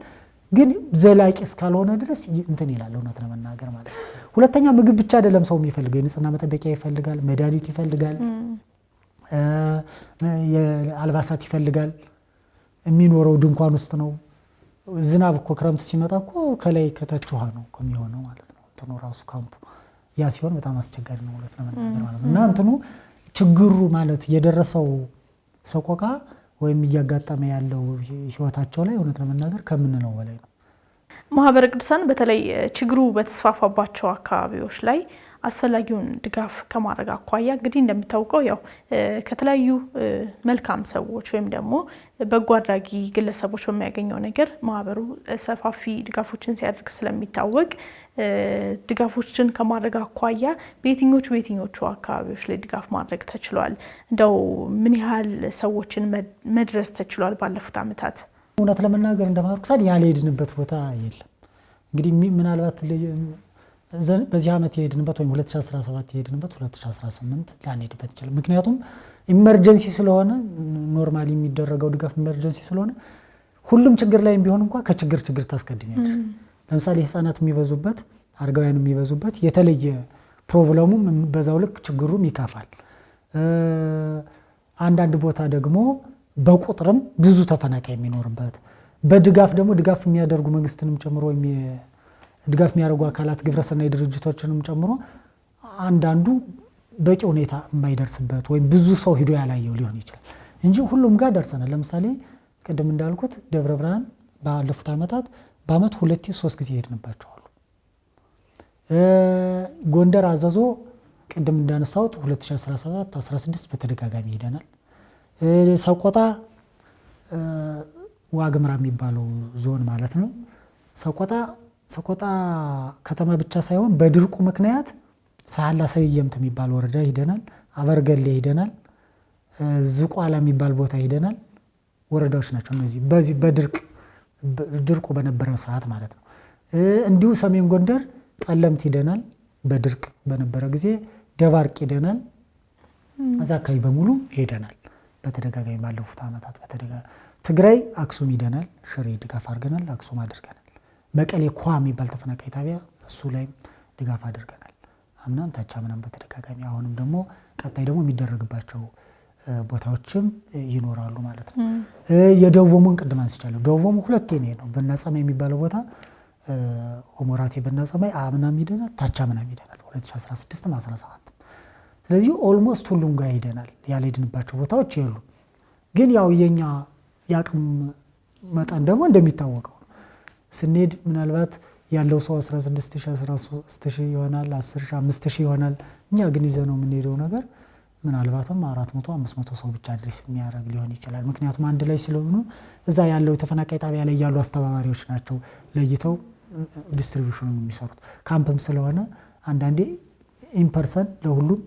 ግን ዘላቂ እስካልሆነ ድረስ እንትን ይላል እውነት ለመናገር ማለት ነው። ሁለተኛ ምግብ ብቻ አይደለም ሰው የሚፈልገው፣ የንጽህና መጠበቂያ ይፈልጋል፣ መድኃኒት ይፈልጋል፣ አልባሳት ይፈልጋል። የሚኖረው ድንኳን ውስጥ ነው። ዝናብ እኮ ክረምት ሲመጣ እኮ ከላይ ከታች ውሃ ነው እኮ የሚሆነው ማለት ነው እንትኑ ራሱ ካምፑ። ያ ሲሆን በጣም አስቸጋሪ ነው እውነት ለመናገር ማለት ነው። እና እንትኑ ችግሩ ማለት የደረሰው ሰቆቃ ወይም እያጋጠመ ያለው ህይወታቸው ላይ እውነት ለመናገር ከምንለው በላይ ነው። ማህበረ ቅዱሳን በተለይ ችግሩ በተስፋፋባቸው አካባቢዎች ላይ አስፈላጊውን ድጋፍ ከማድረግ አኳያ እንግዲህ እንደሚታወቀው ያው ከተለያዩ መልካም ሰዎች ወይም ደግሞ በጎ አድራጊ ግለሰቦች በሚያገኘው ነገር ማህበሩ ሰፋፊ ድጋፎችን ሲያደርግ ስለሚታወቅ ድጋፎችን ከማድረግ አኳያ በየትኞቹ አካባቢዎች ላይ ድጋፍ ማድረግ ተችሏል? እንደው ምን ያህል ሰዎችን መድረስ ተችሏል ባለፉት ዓመታት? እውነት ለመናገር እንደ ማህበረ ቅዱሳን ያልሄድንበት ቦታ የለም። እንግዲህ ምናልባት በዚህ ዓመት የሄድንበት ወይም 2017 የሄድንበት 2018 ላንሄድበት ይችላል። ምክንያቱም ኢመርጀንሲ ስለሆነ ኖርማሊ የሚደረገው ድጋፍ ኢመርጀንሲ ስለሆነ ሁሉም ችግር ላይ ቢሆን እንኳን ከችግር ታስቀድሚያለሽ። ለምሳሌ ህፃናት የሚበዙበት አረጋውያን የሚበዙበት የተለየ ፕሮብለሙም በዛው ልክ ችግሩም ይካፋል። አንዳንድ ቦታ ደግሞ በቁጥርም ብዙ ተፈናቃይ የሚኖርበት በድጋፍ ደግሞ ድጋፍ የሚያደርጉ መንግስትንም ጨምሮ ድጋፍ የሚያደርጉ አካላት ግብረሰናይ ድርጅቶችንም ጨምሮ አንዳንዱ በቂ ሁኔታ የማይደርስበት ወይም ብዙ ሰው ሂዶ ያላየው ሊሆን ይችላል እንጂ ሁሉም ጋር ደርሰናል። ለምሳሌ ቅድም እንዳልኩት ደብረ ብርሃን ባለፉት ዓመታት በአመት 2-3 ጊዜ ሄድንባቸዋል። ጎንደር አዘዞ ቅድም እንዳነሳሁት 2017-16 በተደጋጋሚ ሄደናል። ሰቆጣ ዋግምራ የሚባለው ዞን ማለት ነው። ሰቆጣ ከተማ ብቻ ሳይሆን በድርቁ ምክንያት ሳህላ ሰየምት የሚባል ወረዳ ሄደናል። አበርገሌ ሄደናል። ዝቋላ የሚባል ቦታ ሄደናል። ወረዳዎች ናቸው እነዚህ በዚህ ድርቁ በነበረው ሰዓት ማለት ነው። እንዲሁ ሰሜን ጎንደር ጠለምት ሄደናል። በድርቅ በነበረ ጊዜ ደባርቅ ሄደናል። እዛ አካባቢ በሙሉ ሄደናል በተደጋጋሚ ባለፉት ዓመታት ትግራይ አክሱም ሄደናል። ሽሬ ድጋፍ አድርገናል። አክሱም አድርገናል። መቀሌ ኳ የሚባል ተፈናቃይ ጣቢያ እሱ ላይም ድጋፍ አድርገናል። አምናም ታች አምናም በተደጋጋሚ አሁንም ደግሞ ቀጣይ ደግሞ የሚደረግባቸው ቦታዎችም ይኖራሉ ማለት ነው። የደቡቡን ቅድም አንስቻለሁ። ደቡቡም ሁለቴ ነው በናጸማይ የሚባለው ቦታ ኦሞራቴ በናጸማይ አምናም ሄደናል። ታች አምናም ሄደናል 2016-17። ስለዚህ ኦልሞስት ሁሉም ጋር ሄደናል። ያልሄድንባቸው ቦታዎች የሉ። ግን ያው የኛ የአቅም መጠን ደግሞ እንደሚታወቀው ነው። ስንሄድ ምናልባት ያለው ሰው 16,000-13,000 ይሆናል፣ 10,000 5,000 ይሆናል። እኛ ግን ይዘነው የምንሄደው ነገር ምናልባትም 400-500 ሰው ብቻ ድረስ የሚያደርግ ሊሆን ይችላል። ምክንያቱም አንድ ላይ ስለሆኑ እዛ ያለው የተፈናቃይ ጣቢያ ላይ ያሉ አስተባባሪዎች ናቸው ለይተው ዲስትሪቢዩሽኑን የሚሰሩት። ካምፕም ስለሆነ አንዳንዴ ኢምፐርሰን ለሁሉም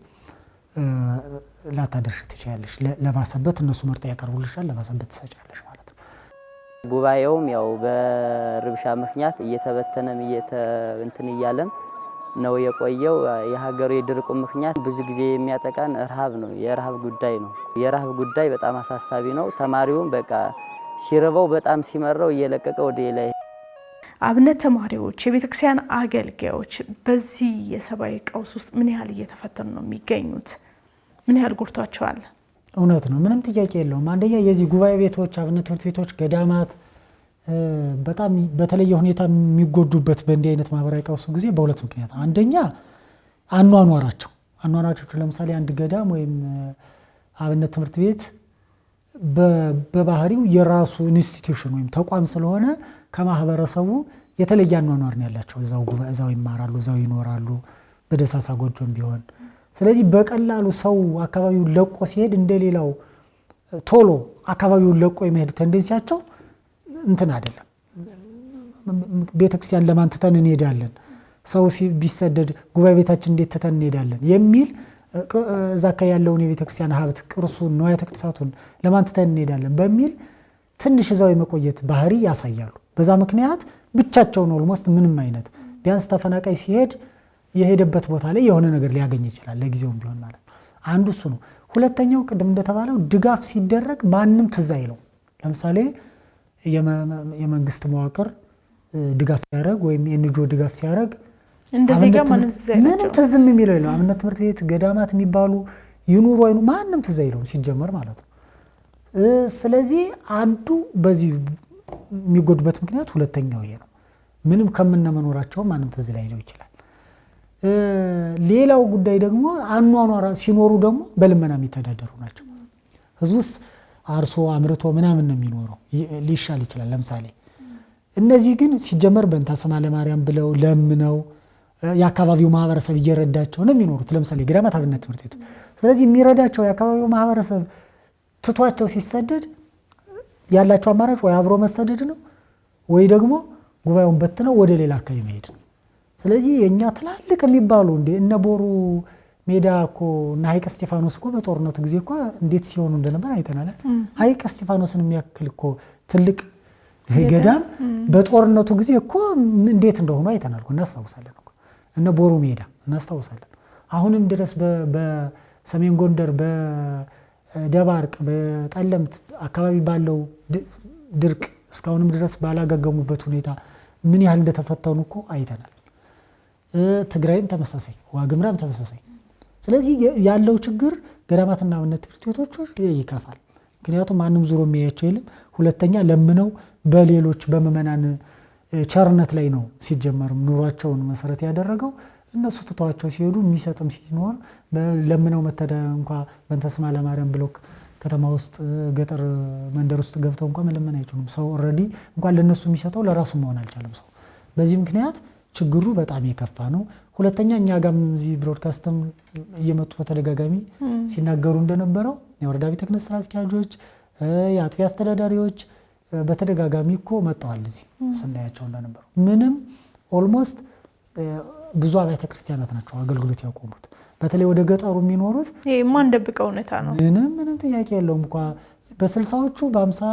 ላታደርሽ ትችላለሽ። ለባሰበት እነሱ መርጠው ያቀርቡልሻል፣ ለባሰበት ትሰጫለሽ ማለት ነው። ጉባኤውም ያው በርብሻ ምክንያት እየተበተነም እንትን እያለም ነው የቆየው። የሀገሩ የድርቁ ምክንያት ብዙ ጊዜ የሚያጠቃን ረሃብ ነው። የረሃብ ጉዳይ ነው። የረሃብ ጉዳይ በጣም አሳሳቢ ነው። ተማሪውም በቃ ሲርበው በጣም ሲመረው እየለቀቀ ወደ ላይ አብነት ተማሪዎች፣ የቤተክርስቲያን አገልጋዮች በዚህ የሰብአዊ ቀውስ ውስጥ ምን ያህል እየተፈተኑ ነው የሚገኙት? ምን ያህል ጎድቷቸዋል? እውነት ነው፣ ምንም ጥያቄ የለውም። አንደኛ የዚህ ጉባኤ ቤቶች፣ አብነት ትምህርት ቤቶች፣ ገዳማት በጣም በተለየ ሁኔታ የሚጎዱበት በእንዲህ አይነት ማህበራዊ ቀውሱ ጊዜ በሁለት ምክንያት ነው። አንደኛ አኗኗራቸው ለምሳሌ አንድ ገዳም ወይም አብነት ትምህርት ቤት በባህሪው የራሱ ኢንስቲትዩሽን ወይም ተቋም ስለሆነ ከማህበረሰቡ የተለየ አኗኗር ነው ያላቸው። እዛው ይማራሉ፣ እዛው ይኖራሉ፣ በደሳሳ ጎጆም ቢሆን። ስለዚህ በቀላሉ ሰው አካባቢውን ለቆ ሲሄድ እንደሌላው ቶሎ አካባቢውን ለቆ የመሄድ ቴንደንሲያቸው እንትን አይደለም። ቤተክርስቲያን ለማን ትተን እንሄዳለን? ሰው ቢሰደድ ጉባኤ ቤታችን እንዴት ትተን እንሄዳለን? የሚል እዛ አካባቢ ያለውን የቤተክርስቲያን ሀብት ቅርሱን፣ ንዋያተ ቅድሳቱን ለማን ትተን እንሄዳለን በሚል ትንሽ እዛው የመቆየት ባህሪ ያሳያሉ። በዛ ምክንያት ብቻቸውን ኦልሞስት ምንም አይነት ቢያንስ ተፈናቃይ ሲሄድ የሄደበት ቦታ ላይ የሆነ ነገር ሊያገኝ ይችላል፣ ለጊዜውም ቢሆን ማለት ነው። አንዱ እሱ ነው። ሁለተኛው ቅድም እንደተባለው ድጋፍ ሲደረግ ማንም ትዝ አይለው። ለምሳሌ የመንግስት መዋቅር ድጋፍ ሲያደርግ ወይም የኤንጂኦ ድጋፍ ሲያደርግ ምንም ትዝም የሚለው የለው። አብነት ትምህርት ቤት ገዳማት የሚባሉ ይኑሩ አይኑ ማንም ትዝ አይለው ሲጀመር ማለት ነው። ስለዚህ አንዱ በዚህ የሚጎዱበት ምክንያት ሁለተኛው ይሄ ነው። ምንም ከምነመኖራቸው ማንም ትዝ ላይለው ይችላል። ሌላው ጉዳይ ደግሞ አኗኗራ ሲኖሩ ደግሞ በልመና የሚተዳደሩ ናቸው። ህዝቡስ አርሶ አምርቶ ምናምን ነው የሚኖረው፣ ሊሻል ይችላል። ለምሳሌ እነዚህ ግን ሲጀመር በእንተ ስማ ለማርያም ብለው ለምነው የአካባቢው ማህበረሰብ እየረዳቸው ነው የሚኖሩት። ለምሳሌ ገዳማት አብነት ትምህርት ቤቱ ስለዚህ የሚረዳቸው የአካባቢው ማህበረሰብ ትቷቸው ሲሰደድ ያላቸው አማራጭ ወይ አብሮ መሰደድ ነው ወይ ደግሞ ጉባኤውን በትነው ወደ ሌላ አካባቢ መሄድ ነው። ስለዚህ የኛ ትላልቅ የሚባሉ እነ ቦሩ ሜዳ እኮ እና ሀይቅ እስጢፋኖስ እኮ በጦርነቱ ጊዜ እኮ እንዴት ሲሆኑ እንደነበር አይተናል። ሀይቅ እስጢፋኖስን የሚያክል እኮ ትልቅ ገዳም በጦርነቱ ጊዜ እኮ እንዴት እንደሆኑ አይተናል እኮ እናስታውሳለን እኮ። እነ ቦሩ ሜዳ እናስታውሳለን። አሁንም ድረስ በሰሜን ጎንደር በደባርቅ በጠለምት አካባቢ ባለው ድርቅ እስካሁንም ድረስ ባላገገሙበት ሁኔታ ምን ያህል እንደተፈተኑ እኮ አይተናል። ትግራይም ተመሳሳይ፣ ዋግምራም ተመሳሳይ። ስለዚህ ያለው ችግር ገዳማትና አብነት ትምህርት ቤቶች ይከፋል። ምክንያቱም ማንም ዙሮ የሚያያቸው የለም። ሁለተኛ ለምነው በሌሎች በምእመናን ቸርነት ላይ ነው ሲጀመርም ኑሯቸውን መሰረት ያደረገው። እነሱ ትተዋቸው ሲሄዱ የሚሰጥም ሲኖር ለምነው መተዳ እንኳ በእንተ ስማ ለማርያም ብሎክ ከተማ ውስጥ ገጠር መንደር ውስጥ ገብተው እንኳን መለመን አይችሉም። ሰው ኦልሬዲ እንኳን ለነሱ የሚሰጠው ለራሱ መሆን አልቻለም ሰው። በዚህ ምክንያት ችግሩ በጣም የከፋ ነው። ሁለተኛ እኛ ጋም እዚህ ብሮድካስትም እየመጡ በተደጋጋሚ ሲናገሩ እንደነበረው የወረዳ ቤተ ክህነት ስራ አስኪያጆች፣ የአጥቢያ አስተዳዳሪዎች በተደጋጋሚ እኮ መጥተዋል እዚህ ስናያቸው እንደነበረው። ምንም ኦልሞስት ብዙ አብያተ ክርስቲያናት ናቸው አገልግሎት ያቆሙት። በተለይ ወደ ገጠሩ የሚኖሩት የማንደብቀው ሁኔታ ነው። ምንም ጥያቄ የለውም እንኳ በ60ዎቹ በ50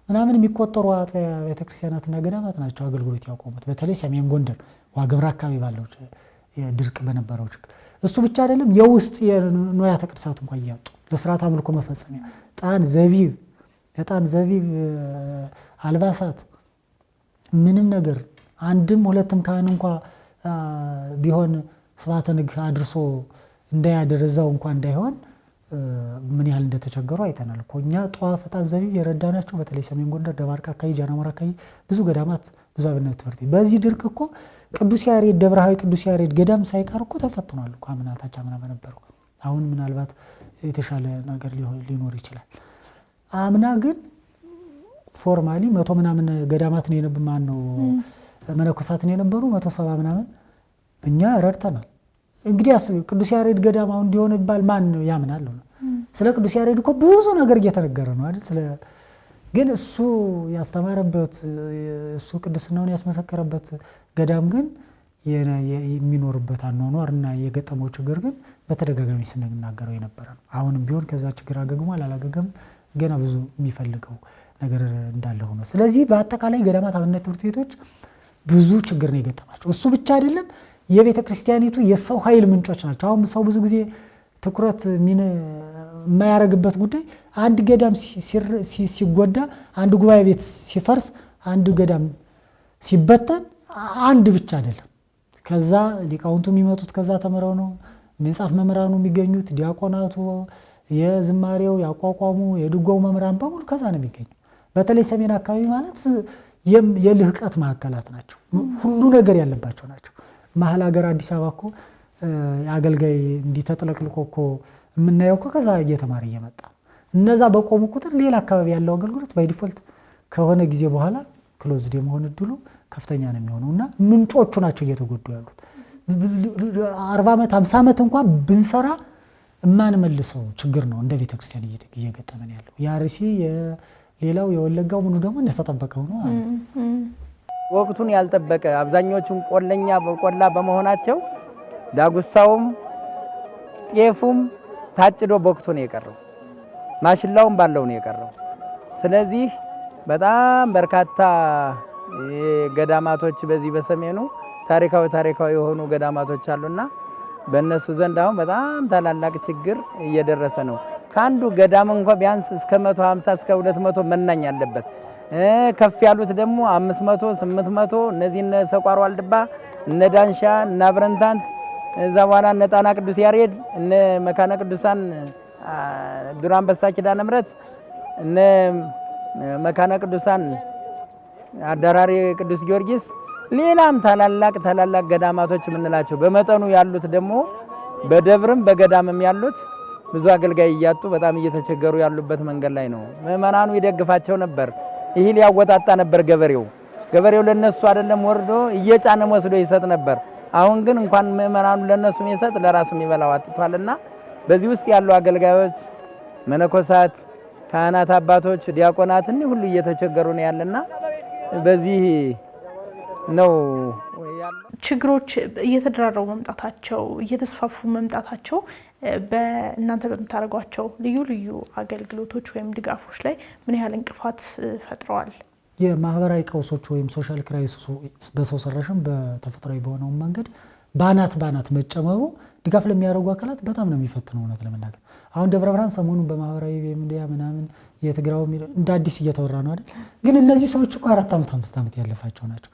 ምናምን የሚቆጠሩ አብያተ ክርስቲያናትና ገዳማት ናቸው አገልግሎት ያቆሙት። በተለይ ሰሜን ጎንደር ዋግምራ አካባቢ ባለው ድርቅ በነበረው ችግር እሱ ብቻ አይደለም፣ የውስጥ የንዋያተ ቅድሳት እንኳን እያጡ ለስርዓት አምልኮ መፈጸሚያ ዕጣን፣ ዘቢብ፣ አልባሳት ምንም ነገር አንድም ሁለትም ካህን እንኳ ቢሆን ስብሐተ ንግህ አድርሶ እንዳያድር እዛው እንኳን እንዳይሆን ምን ያህል እንደተቸገሩ አይተናል እኮ። እኛ ጧፍ፣ ዕጣን፣ ዘቢብ የረዳናቸው በተለይ ሰሜን ጎንደር ደባርቅ አካባቢ፣ ጃናሞራ አካባቢ ብዙ ገዳማት ብዙ አብነት ትምህርት ቤት በዚህ ድርቅ እኮ ቅዱስ ያሬድ ደብረሃዊ ቅዱስ ያሬድ ገዳም ሳይቀር እኮ ተፈትኗል እኮ አምናታች አምና በነበረው። አሁን ምናልባት የተሻለ ነገር ሊኖር ይችላል። አምና ግን ፎርማሊ 100 ምናምን ገዳማት ነው የነበሩ ማነው መነኮሳትን የነበሩ 170 ምናምን እኛ ረድተናል። እንግዲህ አስቡ ቅዱስ ያሬድ ገዳም አሁን እንዲሆን ይባል ማን ያምናል ነው? ስለ ቅዱስ ያሬድ እኮ ብዙ ነገር እየተነገረ ነው አይደል? ግን እሱ ያስተማረበት እሱ ቅድስናውን ያስመሰከረበት ገዳም ግን የሚኖርበት አኗኗርና የገጠመው ችግር ግን በተደጋጋሚ ስንናገረው የነበረ ነው። አሁንም ቢሆን ከዛ ችግር አገግሟል አላገገም ገና ብዙ የሚፈልገው ነገር እንዳለ ሆኖ፣ ስለዚህ በአጠቃላይ ገዳማት አብነት ትምህርት ቤቶች ብዙ ችግር ነው የገጠማቸው። እሱ ብቻ አይደለም፣ የቤተ ክርስቲያኒቱ የሰው ኃይል ምንጮች ናቸው። አሁን ሰው ብዙ ጊዜ ትኩረት የማያደርግበት ጉዳይ አንድ ገዳም ሲጎዳ፣ አንድ ጉባኤ ቤት ሲፈርስ፣ አንድ ገዳም ሲበተን አንድ ብቻ አይደለም። ከዛ ሊቃውንቱ የሚመጡት ከዛ ተምረው ነው። መጽሐፍ መምህራኑ የሚገኙት ዲያቆናቱ፣ የዝማሬው ያቋቋሙ የድጓው መምህራን በሙሉ ከዛ ነው የሚገኙ። በተለይ ሰሜን አካባቢ ማለት የልህቀት ማዕከላት ናቸው። ሁሉ ነገር ያለባቸው ናቸው። መሀል ሀገር አዲስ አበባ እኮ አገልጋይ እንዲተጥለቅልቆ እኮ የምናየው እኮ ከዛ እየተማረ እየመጣ እነዛ በቆሙ ቁጥር ሌላ አካባቢ ያለው አገልግሎት ባይ ዲፎልት ከሆነ ጊዜ በኋላ ክሎዝድ የመሆን እድሉ ከፍተኛ ነው የሚሆነው እና ምንጮቹ ናቸው እየተጎዱ ያሉት። 40 ዓመት 50 ዓመት እንኳን ብንሰራ የማንመልሰው ችግር ነው እንደ ቤተክርስቲያን እየገጠመን ያለው። የአርሲ ሌላው የወለጋው ምኑ ደግሞ እንደተጠበቀው ነው። ወቅቱን ያልጠበቀ አብዛኞቹን ቆላ በመሆናቸው ዳጉሳውም ጤፉም ታጭዶ በወቅቱ ነው የቀረው፣ ማሽላውም ባለው ነው የቀረው። ስለዚህ በጣም በርካታ ገዳማቶች በዚህ በሰሜኑ ታሪካዊ የሆኑ ገዳማቶች አሉና በእነሱ ዘንድ አሁን በጣም ታላላቅ ችግር እየደረሰ ነው። ከአንዱ ገዳም እንኳን ቢያንስ እስከ 150 እስከ 200 መናኝ አለበት። ከፍ ያሉት ደግሞ 500 800 እነዚህ እነ ሰቋር ዋልድባ እነ ዳንሻ እነ አብረንታንት እዛ በኋላ እነ ጣና ቅዱስ ያሬድ እነ መካነ ቅዱሳን ዱር አንበሳ ኪዳነ ምሕረት እነ መካነ ቅዱሳን አዳራሪ ቅዱስ ጊዮርጊስ ሌላም ታላላቅ ገዳማቶች የምንላቸው በመጠኑ ያሉት ደግሞ በደብርም በገዳምም ያሉት ብዙ አገልጋይ እያጡ በጣም እየተቸገሩ ያሉበት መንገድ ላይ ነው። ምእመናኑ ይደግፋቸው ነበር፣ ይህል ያወጣጣ ነበር። ገበሬው ለነሱ አይደለም ወርዶ እየጫነ ወስዶ ይሰጥ ነበር። አሁን ግን እንኳን ምእመናኑ ለነሱ የሚሰጥ ለራሱ የሚበላው አጥቷልና በዚህ ውስጥ ያሉ አገልጋዮች፣ መነኮሳት፣ ካህናት፣ አባቶች፣ ዲያቆናት እኒ ሁሉ እየተቸገሩ ነው ያለና በዚህ ነው ችግሮች እየተደራረቡ መምጣታቸው እየተስፋፉ መምጣታቸው በእናንተ በምታደርጓቸው ልዩ አገልግሎቶች ወይም ድጋፎች ላይ ምን ያህል እንቅፋት ፈጥረዋል? የማህበራዊ ቀውሶች ወይም ሶሻል ክራይሲስ በሰው ሰራሽም በተፈጥሯዊ በሆነው መንገድ ባናት መጨመሩ ድጋፍ ለሚያደርጉ አካላት በጣም ነው የሚፈትነው እውነት ለመናገር። አሁን ደብረ ብርሃን ሰሞኑን በማህበራዊ ሚዲያ ምናምን የትግራው እንደ አዲስ እየተወራ ነው አይደል? ግን እነዚህ ሰዎች እኮ 4 ዓመት 5 ዓመት ያለፋቸው ናቸው።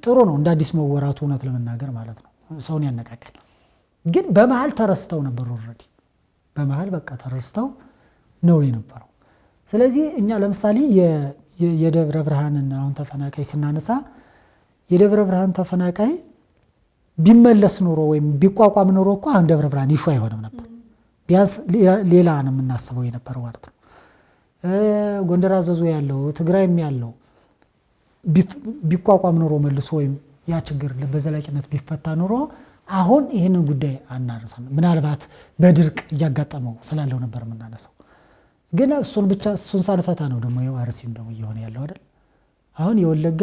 ጥሩ ነው እንደ አዲስ መወራቱ እውነት ለመናገር ማለት ነው፣ ሰውን ያነቃቃል። ግን በመሀል ተረስተው ነበር። ኦልሬዲ በመሀል በቃ ተረስተው ነው የነበረው። ስለዚህ እኛ ለምሳሌ የደብረ ብርሃንን አሁን ተፈናቃይ ስናነሳ የደብረ ብርሃን ተፈናቃይ ቢመለስ ኖሮ ወይም ቢቋቋም ኖሮ እኮ አሁን ደብረ ብርሃን ይሹ አይሆንም ነበር። ቢያንስ ሌላ ነው የምናስበው የነበረው ማለት ነው። ጎንደር አዘዞ ያለው ትግራይም ያለው ቢቋቋም ኖሮ መልሶ ወይም ያ ችግር በዘላቂነት ቢፈታ ኖሮ አሁን ይህንን ጉዳይ አናነሳም። ምናልባት በድርቅ እያጋጠመው ስላለው ነበር የምናነሳው። ግን እሱን ሳንፈታ ነው ደግሞ ያው አርሲም ደግሞ እየሆነ ያለው አይደል? አሁን የወለጋ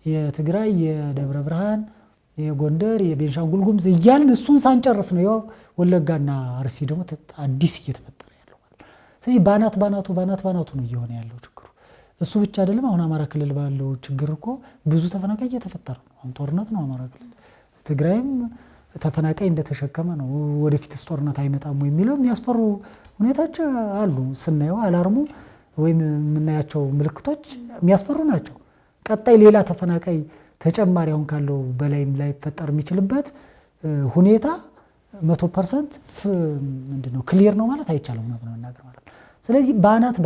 የትግራይ የደብረ ብርሃን የጎንደር የቤንሻንጉል ጉሙዝ እያልን እሱን ሳንጨርስ ነው ያው ወለጋና አርሲ ደግሞ አዲስ እየተፈጠረ ያለው ማለት። ስለዚህ ባናቱ ነው እየሆነ ያለው ችግሩ። እሱ ብቻ አይደለም። አሁን አማራ ክልል ባለው ችግር እኮ ብዙ ተፈናቃይ እየተፈጠረ ነው። አሁን ጦርነት ነው አማራ ክልል። ትግራይም ተፈናቃይ እንደተሸከመ ነው። ወደፊትስ ጦርነት አይመጣም ወይ የሚለው የሚያስፈሩ ሁኔታዎች አሉ። ስናየው አላርሙ ወይም የምናያቸው ምልክቶች የሚያስፈሩ ናቸው። ቀጣይ ሌላ ተፈናቃይ ተጨማሪ አሁን ካለው በላይም ላይ ፈጠር የሚችልበት ሁኔታ 100% ምንድነው ክሊር ነው ማለት አይቻልም እውነት ነው መናገር ማለት ነው። ስለዚህ ባናቱ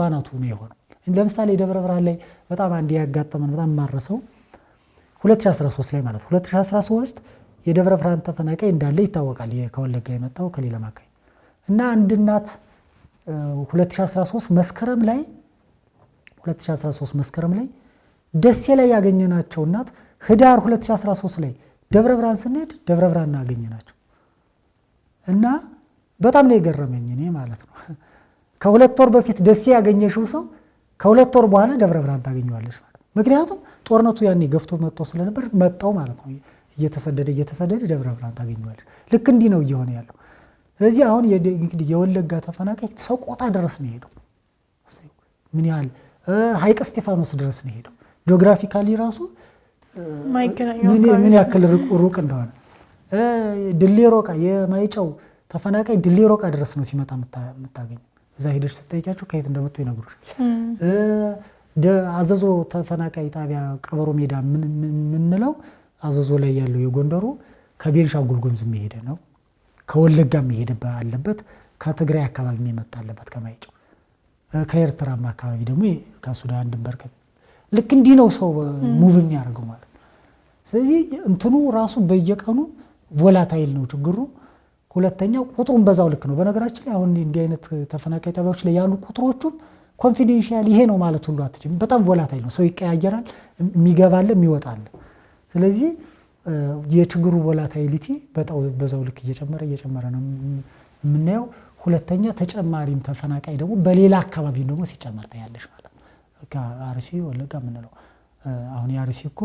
ነው የሆነው። ለምሳሌ ደብረ ብርሃን ላይ በጣም አንድ ያጋጠመን በጣም ማረሰው 2013 ላይ ማለት 2013 የደብረ ብርሃን ተፈናቃይ እንዳለ ይታወቃል። ከወለጋ የመጣው ከሌላም አካባቢ እና አንድ እናት 2013 መስከረም ላይ ደሴ ላይ ያገኘናቸው እናት ህዳር 2013 ላይ ደብረ ብርሃን ስንሄድ ደብረ ብርሃን አገኘናቸው እና በጣም ነው የገረመኝ እኔ ማለት ነው። ከ2 ወር በፊት ደሴ ያገኘሽው ሰው ከ2 ወር በኋላ ደብረ ብርሃን ታገኘዋለሽ ማለት ነው። ምክንያቱም ጦርነቱ ያኔ ገፍቶ መጥቶ ስለነበር መጣው ማለት ነው። እየተሰደደ ደብረ ብርሃን ታገኘዋለሽ። ልክ እንዲህ ነው እየሆነ ያለው። ስለዚህ አሁን እንግዲህ የወለጋ ተፈናቃይ ሰቆጣ ድረስ ነው ሄደው ምን ያህል ሀይቅ እስጢፋኖስ ድረስ ነው ሄደው ጂኦግራፊካሊ ራሱ ምን ያክል ሩቅ እንደሆነ ድሌ ሮቃ የማይጨው ተፈናቃይ ድሌ ሮቃ ድረስ ነው ሲመጣ የምታገኘው። እዛ ሄደሽ ስትጠይቂያቸው ከየት እንደመጡ ይነግሩሻል። አዘዞ ተፈናቃይ ጣቢያ ቀበሮ ሜዳ የምንለው አዘዞ ላይ ያለው የጎንደሩ ከቤንሻንጉል ጉሙዝ የሚሄድ ነው። ከወለጋ የሚሄድ አለበት። ከትግራይ አካባቢ የሚመጣ አለበት ከማይጨው። ከኤርትራም አካባቢ ደግሞ ከሱዳን ድንበር ልክ እንዲህ ነው ሰው ሙቭ የሚያደርገው ማለት ነው። ስለዚህ እንትኑ ራሱ በየቀኑ ቮላታይል ነው ችግሩ። ሁለተኛው ቁጥሩን በዛው ልክ ነው። በነገራችን ላይ አሁን እንዲህ አይነት ተፈናቃይ ጣቢያዎች ላይ ያሉ ቁጥሮቹም ኮንፊደንሻል ይሄ ነው ማለት ሁሉ አትችልም። በጣም ቮላታይል ነው። ሰው ይቀያየራል፣ የሚገባለ የሚወጣል። ስለዚህ የችግሩ ቮላታይሊቲ በዛው ልክ እየጨመረ ነው የምናየው። ሁለተኛ ተጨማሪም ተፈናቃይ ደግሞ በሌላ አካባቢ ደግሞ ሲጨመር ታያለሽ ማለት ነው። ከአርሲ ወለጋ የምንለው አሁን የአርሲ እኮ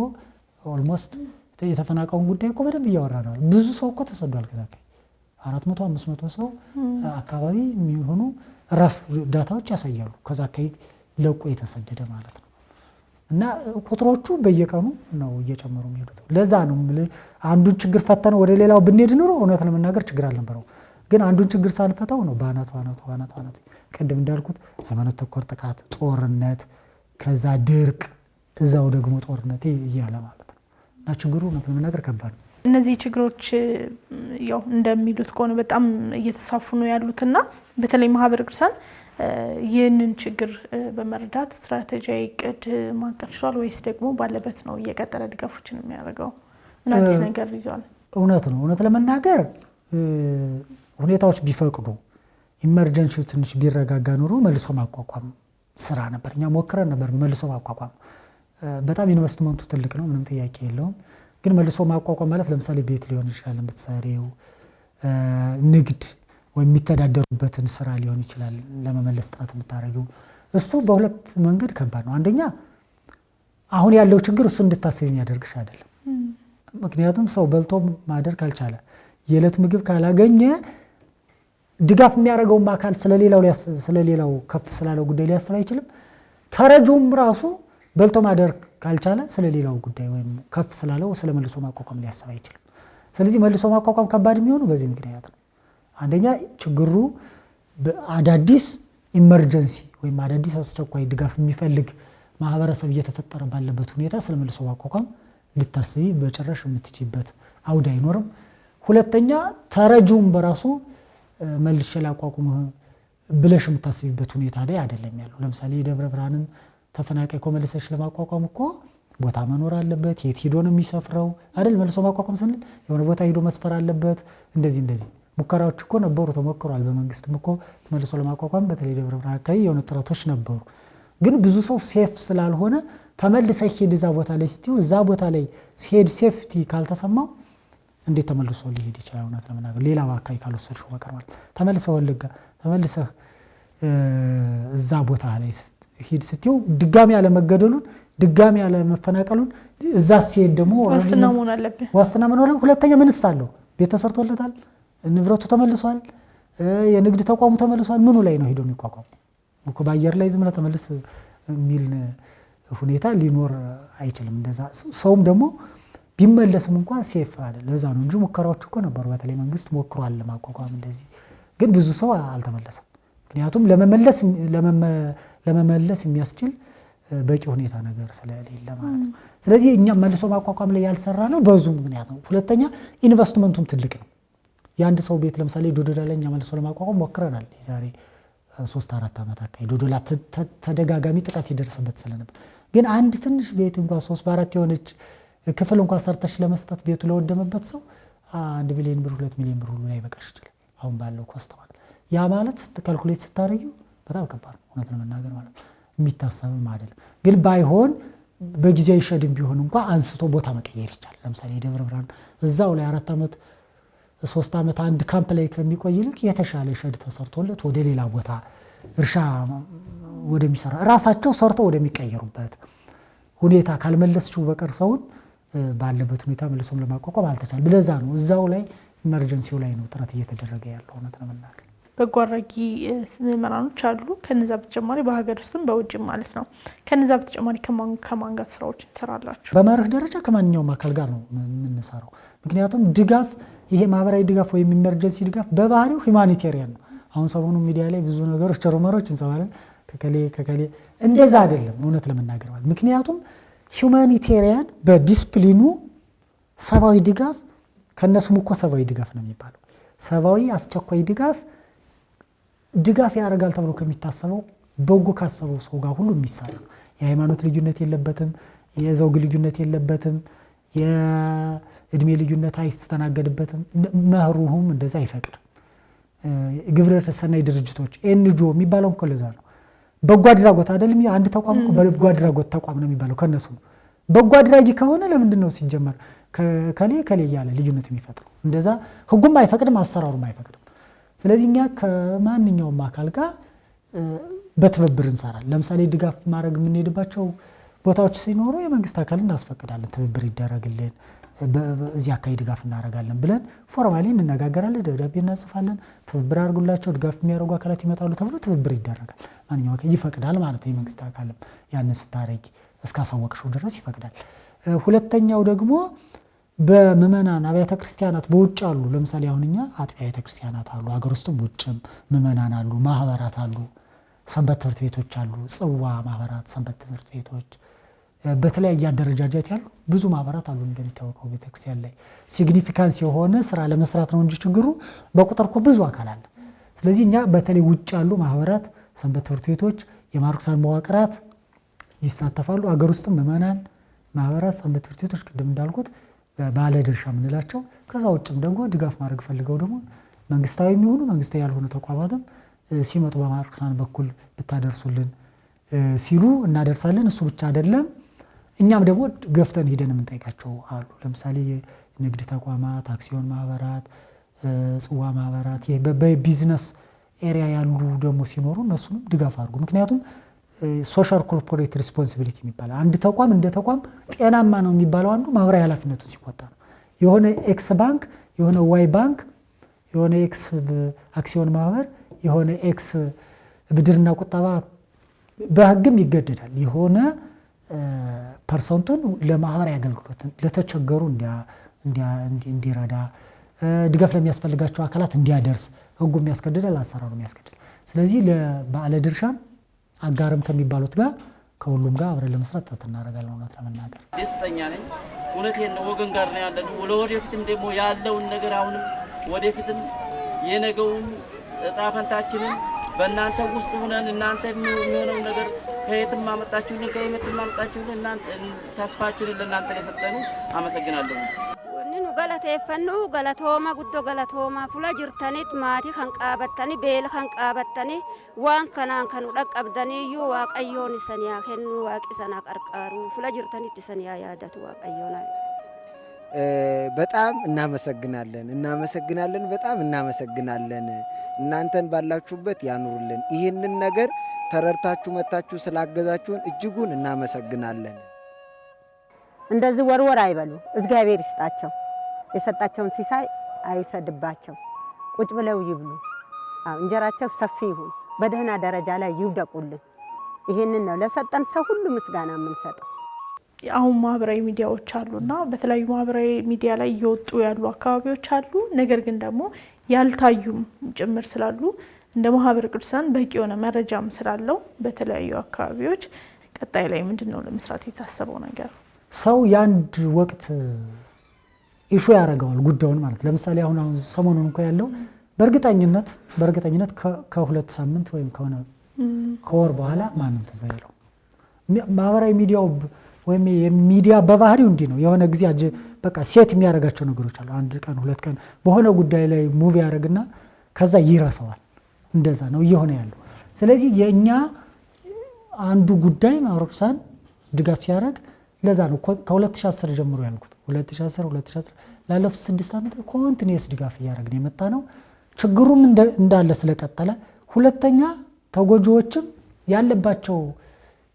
ኦልሞስት የተፈናቃዩን ጉዳይ እኮ በደንብ እያወራ ነው። ብዙ ሰው እኮ ተሰዷል። ከዛ 400-500 ሰው አካባቢ የሚሆኑ ረፍ ዳታዎች ያሳያሉ። ከዛ አካባቢ ለቆ የተሰደደ ማለት ነው። እና ቁጥሮቹ በየቀኑ ነው እየጨመሩ የሚሄዱት። ለዛ ነው አንዱን ችግር ፈተነው ወደ ሌላው ብንሄድ ኑሮ እውነት ለመናገር ችግር አልነበረው። ግን አንዱን ችግር ሳንፈታው ነው ባናቱ ቅድም እንዳልኩት ሃይማኖት ተኮር ጥቃት፣ ጦርነት፣ ከዛ ድርቅ፣ እዛው ደግሞ ጦርነት እያለ ማለት ነው። እና ችግሩ እውነት ለመናገር ከባድ ነው። እነዚህ ችግሮች ያው እንደሚሉት ከሆነ በጣም እየተሳፉ ነው ያሉትና በተለይ ማህበረ ቅዱሳን ይህንን ችግር በመረዳት ስትራቴጂያዊ እቅድ ማቀድ ችሏል ወይስ ደግሞ ባለበት ነው እየቀጠለ ድጋፎችን የሚያደርገው? አዲስ ነገር ይዟል? እውነት ነው። እውነት ለመናገር ሁኔታዎች ቢፈቅዱ ኢመርጀንሲ ትንሽ ቢረጋጋ ኑሮ መልሶ ማቋቋም ስራ ነበር። እኛ ሞክረን ነበር መልሶ ማቋቋም። በጣም ኢንቨስትመንቱ ትልቅ ነው፣ ምንም ጥያቄ የለውም። ግን መልሶ ማቋቋም ማለት ለምሳሌ ቤት ሊሆን ይችላል የምትሰሪው፣ ንግድ ወይም የሚተዳደሩበትን ስራ ሊሆን ይችላል ለመመለስ ጥረት የምታደርጊው። እሱ በሁለት መንገድ ከባድ ነው። አንደኛ አሁን ያለው ችግር እሱ እንድታስብ የሚያደርግሽ አይደለም። ምክንያቱም ሰው በልቶ ማደር ካልቻለ የዕለት ምግብ ካላገኘ ድጋፍ የሚያደርገውም አካል ስለሌላው ከፍ ስላለው ጉዳይ ሊያስብ አይችልም። ተረጁም ራሱ በልቶ ማደር ካልቻለ ስለሌላው ጉዳይ ወይም ከፍ ስላለው ስለመልሶ ማቋቋም ሊያስብ አይችልም። ስለዚህ መልሶ ማቋቋም ከባድ የሚሆነው በዚህ ምክንያት ነው። አንደኛ ችግሩ አዳዲስ ኢመርጀንሲ ወይም አዳዲስ አስቸኳይ ድጋፍ የሚፈልግ ማህበረሰብ እየተፈጠረ ባለበት ሁኔታ ስለ መልሶ ማቋቋም ልታስቢ በጭራሽ የምትችይበት አውድ አይኖርም። ሁለተኛ ተረጂውም በራሱ መልሼ ላቋቁም ብለሽ የምታስቢበት ሁኔታ ላይ አይደለም ያለው። ለምሳሌ የደብረ ብርሃንን ተፈናቃይ እኮ መልሰሽ ለማቋቋም እኮ ቦታ መኖር አለበት። የት ሄዶ ነው የሚሰፍረው አይደል? መልሶ ማቋቋም ስንል የሆነ ቦታ ሄዶ መስፈር አለበት። እንደዚህ ሙከራዎች እኮ ነበሩ፣ ተሞክሯል። በመንግስትም እኮ መልሶ ለማቋቋም በተለይ ደብረ ብርሃን አካባቢ የሆነ ጥረቶች ነበሩ። ግን ብዙ ሰው ሴፍ ስላልሆነ ተመልሰሽ ሄድ እዛ ቦታ ላይ ስትይው እዛ ቦታ ላይ ሲሄድ ሴፍቲ ካልተሰማው እንዴት ተመልሶ ሊሄድ ይችላል? እውነት ለመናገር ሌላ አካባቢ ካልወሰድሽው በቀር ማለት ተመልሰህ ወለጋ ተመልሰህ እዛ ቦታ ላይ ሂድ ስትይው ድጋሚ ያለመገደሉን ድጋሚ ያለመፈናቀሉን እዛ ሲሄድ ደግሞ ዋስትና መሆን አለበት። ዋስትና መሆን አለበት። ሁለተኛ ምንስ አለው? ቤት ተሰርቶለታል፣ ንብረቱ ተመልሷል፣ የንግድ ተቋሙ ተመልሷል። ምኑ ላይ ነው ሄዶ የሚቋቋሙ? እኮ በአየር ላይ ዝም ብለህ ተመልስ የሚል ሁኔታ ሊኖር አይችልም። እንደዛ ሰውም ደግሞ ቢመለስም እንኳን ሴፍ አይደለም። ለዛ ነው እንጂ ሙከራዎች እኮ ነበሩ። በተለይ መንግስት ሞክሯል ለማቋቋም እንደዚህ፣ ግን ብዙ ሰው አልተመለሰም። ምክንያቱም ለመመለስ የሚያስችል በቂ ሁኔታ ነገር ስለሌለ ማለት ነው። ስለዚህ እኛም መልሶ ማቋቋም ላይ ያልሰራ ነው በዙ ምክንያት ነው። ሁለተኛ ኢንቨስትመንቱም ትልቅ ነው። የአንድ ሰው ቤት ለምሳሌ ዶዶላ ላይ እኛ መልሶ ለማቋቋም ሞክረናል። የዛሬ 3-4 ዓመት አካባቢ ዶዶላ ተደጋጋሚ ጥቃት የደረሰበት ስለነበር፣ ግን አንድ ትንሽ ቤት እንኳን 3-4 የሆነች ክፍል እንኳን ሰርተሽ ለመስጠት ቤቱ ለወደመበት ሰው 1 ሚሊዮን ብር 2 ሚሊዮን ብር ሁሉ ላይ በቀር ይችላል አሁን ባለው ኮስት ማለት። ያ ማለት ካልኩሌት ስታደርጊው በጣም ከባድ ነው እውነት ለመናገር ማለት ነው። የሚታሰብም አይደለም። ግን ባይሆን በጊዜያዊ ሸድም ቢሆን እንኳን አንስቶ ቦታ መቀየር ይቻላል። ለምሳሌ ደብረ ብርሃን እዛው ላይ 4 ዓመት 3 ዓመት አንድ ካምፕ ላይ ከሚቆይ ይልቅ የተሻለ ሸድ ተሰርቶለት ወደ ሌላ ቦታ እርሻ ወደሚሰራ ራሳቸው ሰርተው ወደሚቀየሩበት ሁኔታ ካልመለስችው በቀር ሰውን ባለበት ሁኔታ መልሶም ለማቋቋም አልተቻለም። ለዛ ነው እዛው ላይ ኢመርጀንሲው ላይ ነው ጥረት እየተደረገ ያለው እውነት ለመናገር። በጎ አድራጊ ምዕመናኖች አሉ። ከነዛ በተጨማሪ በሀገር ውስጥም በውጭም ማለት ነው። ከነዛ በተጨማሪ ከማን ጋር ስራዎች ትሰራላችሁ? በመርህ ደረጃ ከማንኛውም አካል ጋር ነው የምንሰራው። ምክንያቱም ድጋፍ ይሄ ማህበራዊ ድጋፍ ወይም ኢመርጀንሲ ድጋፍ በባህሪው ሂውማኒቴሪያን ነው። አሁን ሰሞኑ ሚዲያ ላይ ብዙ ነገሮች ሩመሮች እንሰማለን። ከከሌ እንደዛ አይደለም እውነት ለመናገር ማለት ምክንያቱም ሂውማኒቴሪያን በዲስፕሊኑ ሰብአዊ ድጋፍ ከነሱም እኮ ሰብአዊ ድጋፍ ነው የሚባለው። ሰብአዊ አስቸኳይ ድጋፍ ያደርጋል ተብሎ ከሚታሰበው በጎ ካሰበው ሰው ጋር ሁሉ የሚሰራ ነው። የሃይማኖት ልዩነት የለበትም፣ የዘውግ ልዩነት የለበትም፣ የእድሜ ልዩነት አይስተናገድበትም። መህሩሁም እንደዛ አይፈቅድም። ግብረ ሰናይ ድርጅቶች ኤንጂኦ የሚባለው እኮ ለዛ ነው። በጎ አድራጎት አይደለም። አንድ ተቋም እኮ በጎ አድራጎት ተቋም ነው የሚባለው ከነሱ ነው። በጎ አድራጊ ከሆነ ለምንድን ነው ሲጀመር ከሌ እያለ ልዩነት የሚፈጥረው? እንደዛ ህጉም አይፈቅድም፣ አሰራሩም አይፈቅድም። ስለዚህ እኛ ከማንኛውም አካል ጋር በትብብር እንሰራለን። ለምሳሌ ድጋፍ ማድረግ የምንሄድባቸው ቦታዎች ሲኖሩ የመንግስት አካል እናስፈቅዳለን፣ ትብብር ይደረግልን፣ እዚህ አካባቢ ድጋፍ እናደርጋለን ብለን ፎርማሊ እንነጋገራለን፣ ደብዳቤ እናጽፋለን። ትብብር አድርጉላቸው፣ ድጋፍ የሚያደርጉ አካላት ይመጣሉ ተብሎ ትብብር ይደረጋል። ማንኛውም አካል ይፈቅዳል ማለት ነው። የመንግስት አካልም ያንን ስታረጊ እስካሳወቅሽው ድረስ ይፈቅዳል። ሁለተኛው ደግሞ በምዕመናን አብያተ ክርስቲያናት በውጭ አሉ። ለምሳሌ አሁን እኛ አጥቢያ ቤተ ክርስቲያናት አሉ፣ ሀገር ውስጥም ውጭም ምዕመናን አሉ፣ ማህበራት አሉ፣ ሰንበት ትምህርት ቤቶች አሉ፣ ጽዋ ማህበራት፣ ሰንበት ትምህርት ቤቶች፣ በተለያየ አደረጃጀት ያሉ ብዙ ማህበራት አሉ። እንደሚታወቀው ቤተክርስቲያን ላይ ሲግኒፊካንስ የሆነ ስራ ለመስራት ነው እንጂ ችግሩ በቁጥር እኮ ብዙ አካል አለ። ስለዚህ እኛ በተለይ ውጭ ያሉ ማህበራት፣ ሰንበት ትምህርት ቤቶች፣ የማርክሳን መዋቅራት ይሳተፋሉ። ሀገር ውስጥም ምዕመናን ማህበራት፣ ሰንበት ትምህርት ቤቶች ቅድም እንዳልኩት ባለ ድርሻ የምንላቸው። ከዛ ውጭም ደግሞ ድጋፍ ማድረግ ፈልገው ደግሞ መንግስታዊ የሚሆኑ መንግስታዊ ያልሆኑ ተቋማትም ሲመጡ በማርክሳን በኩል ብታደርሱልን ሲሉ እናደርሳለን። እሱ ብቻ አይደለም፣ እኛም ደግሞ ገፍተን ሄደን የምንጠይቃቸው አሉ። ለምሳሌ ንግድ ተቋማት፣ አክሲዮን ማህበራት፣ ጽዋ ማህበራት፣ ይሄ በቢዝነስ ኤሪያ ያሉ ደግሞ ሲኖሩ እነሱንም ድጋፍ አድርጉ። ምክንያቱም ሶሻል ኮርፖሬት ሪስፖንሲቢሊቲ የሚባለው አንድ ተቋም እንደ ተቋም ጤናማ ነው የሚባለው አንዱ ማህበራዊ ኃላፊነቱን ሲወጣ ነው። የሆነ ኤክስ ባንክ፣ የሆነ ዋይ ባንክ፣ የሆነ ኤክስ አክሲዮን ማህበር፣ የሆነ ኤክስ ብድርና ቁጠባ በህግም ይገደዳል። የሆነ ፐርሰንቱን ለማህበራዊ አገልግሎት ለተቸገሩ እንዲረዳ ድጋፍ ለሚያስፈልጋቸው አካላት እንዲያደርስ ህጉ የሚያስገድዳል፣ አሰራሩ የሚያስገድዳል። ስለዚህ ለባለ ድርሻም አጋርም ከሚባሉት ጋር ከሁሉም ጋር አብረን ለመስራት ጥረት እናደርጋለን። እውነት ለመናገር ደስተኛ ነኝ። እውነቴን ነው። ወገን ጋር ነው ያለን። ለወደፊትም ደግሞ ያለውን ነገር አሁንም ወደፊትም የነገውን እጣ ፈንታችንን በእናንተ ውስጥ ሆነን እናንተ የሚሆነው ነገር ከየትም ማመጣችሁልን ከየትም ማመጣችሁልን እናንተ ተስፋችንን ለእናንተ የሰጠኑ አመሰግናለሁ። ወንኑ ገለቴፈኑ ገለቶማ ጉዶ ገለቶማ ፉላ ጅርተኒት ማቲ ከንቃበተኒ ቤል ከንቃበተኒ ዋን ከናን ከኑ ደቀብደኒ ዩ ዋቀዮን ሰኒያ ከኑ ዋቂሰና ቀርቃሩ ፉላ ጅርተኒት ሰኒያ ያዳቱ ዋቀዮና በጣም እናመሰግናለን። በጣም እናመሰግናለን። እናንተን ባላችሁበት ያኑሩልን። ይህንን ነገር ተረድታችሁ መታችሁ ስላገዛችሁን እጅጉን እናመሰግናለን። እንደዚህ ወርወር አይበሉ። እግዚአብሔር ይስጣቸው። የሰጣቸውን ሲሳይ አይሰድባቸው። ቁጭ ብለው ይብሉ። እንጀራቸው ሰፊ ይሁን። በደህና ደረጃ ላይ ይውደቁልን። ይህንን ነው ለሰጠን ሰው ሁሉ ምስጋና የምንሰጠው። አሁን ማህበራዊ ሚዲያዎች አሉና በተለያዩ ማህበራዊ ሚዲያ ላይ እየወጡ ያሉ አካባቢዎች አሉ። ነገር ግን ደግሞ ያልታዩም ጭምር ስላሉ እንደ ማህበረ ቅዱሳን በቂ የሆነ መረጃም ስላለው በተለያዩ አካባቢዎች ቀጣይ ላይ ምንድነው ለመስራት የታሰበው ነገር? ሰው ያንድ ወቅት ኢሹ ያደርገዋል ጉዳዩን ማለት ለምሳሌ አሁን ሰሞኑን እንኳን ያለው በእርግጠኝነት ከሁለት ሳምንት ወይም ከወር በኋላ ማንም ተዘይለው ማህበራዊ ሚዲያው ወይም የሚዲያ በባህሪው እንዲህ ነው። የሆነ ጊዜ በቃ ሴት የሚያደርጋቸው ነገሮች አሉ። አንድ ቀን ሁለት ቀን በሆነ ጉዳይ ላይ ሙቪ ያደርግና ከዛ ይረሳዋል። እንደዛ ነው እየሆነ ያለው። ስለዚህ የኛ አንዱ ጉዳይ ማህበረ ቅዱሳን ድጋፍ ሲያደርግ ለዛ ነው ከ2010 ጀምሮ ያልኩት 2010 ላለፉት 6 ዓመት ኮንቲኒየስ ድጋፍ እያደረግን የመጣ ነው። ችግሩም እንዳለ ስለቀጠለ፣ ሁለተኛ ተጎጂዎችም ያለባቸው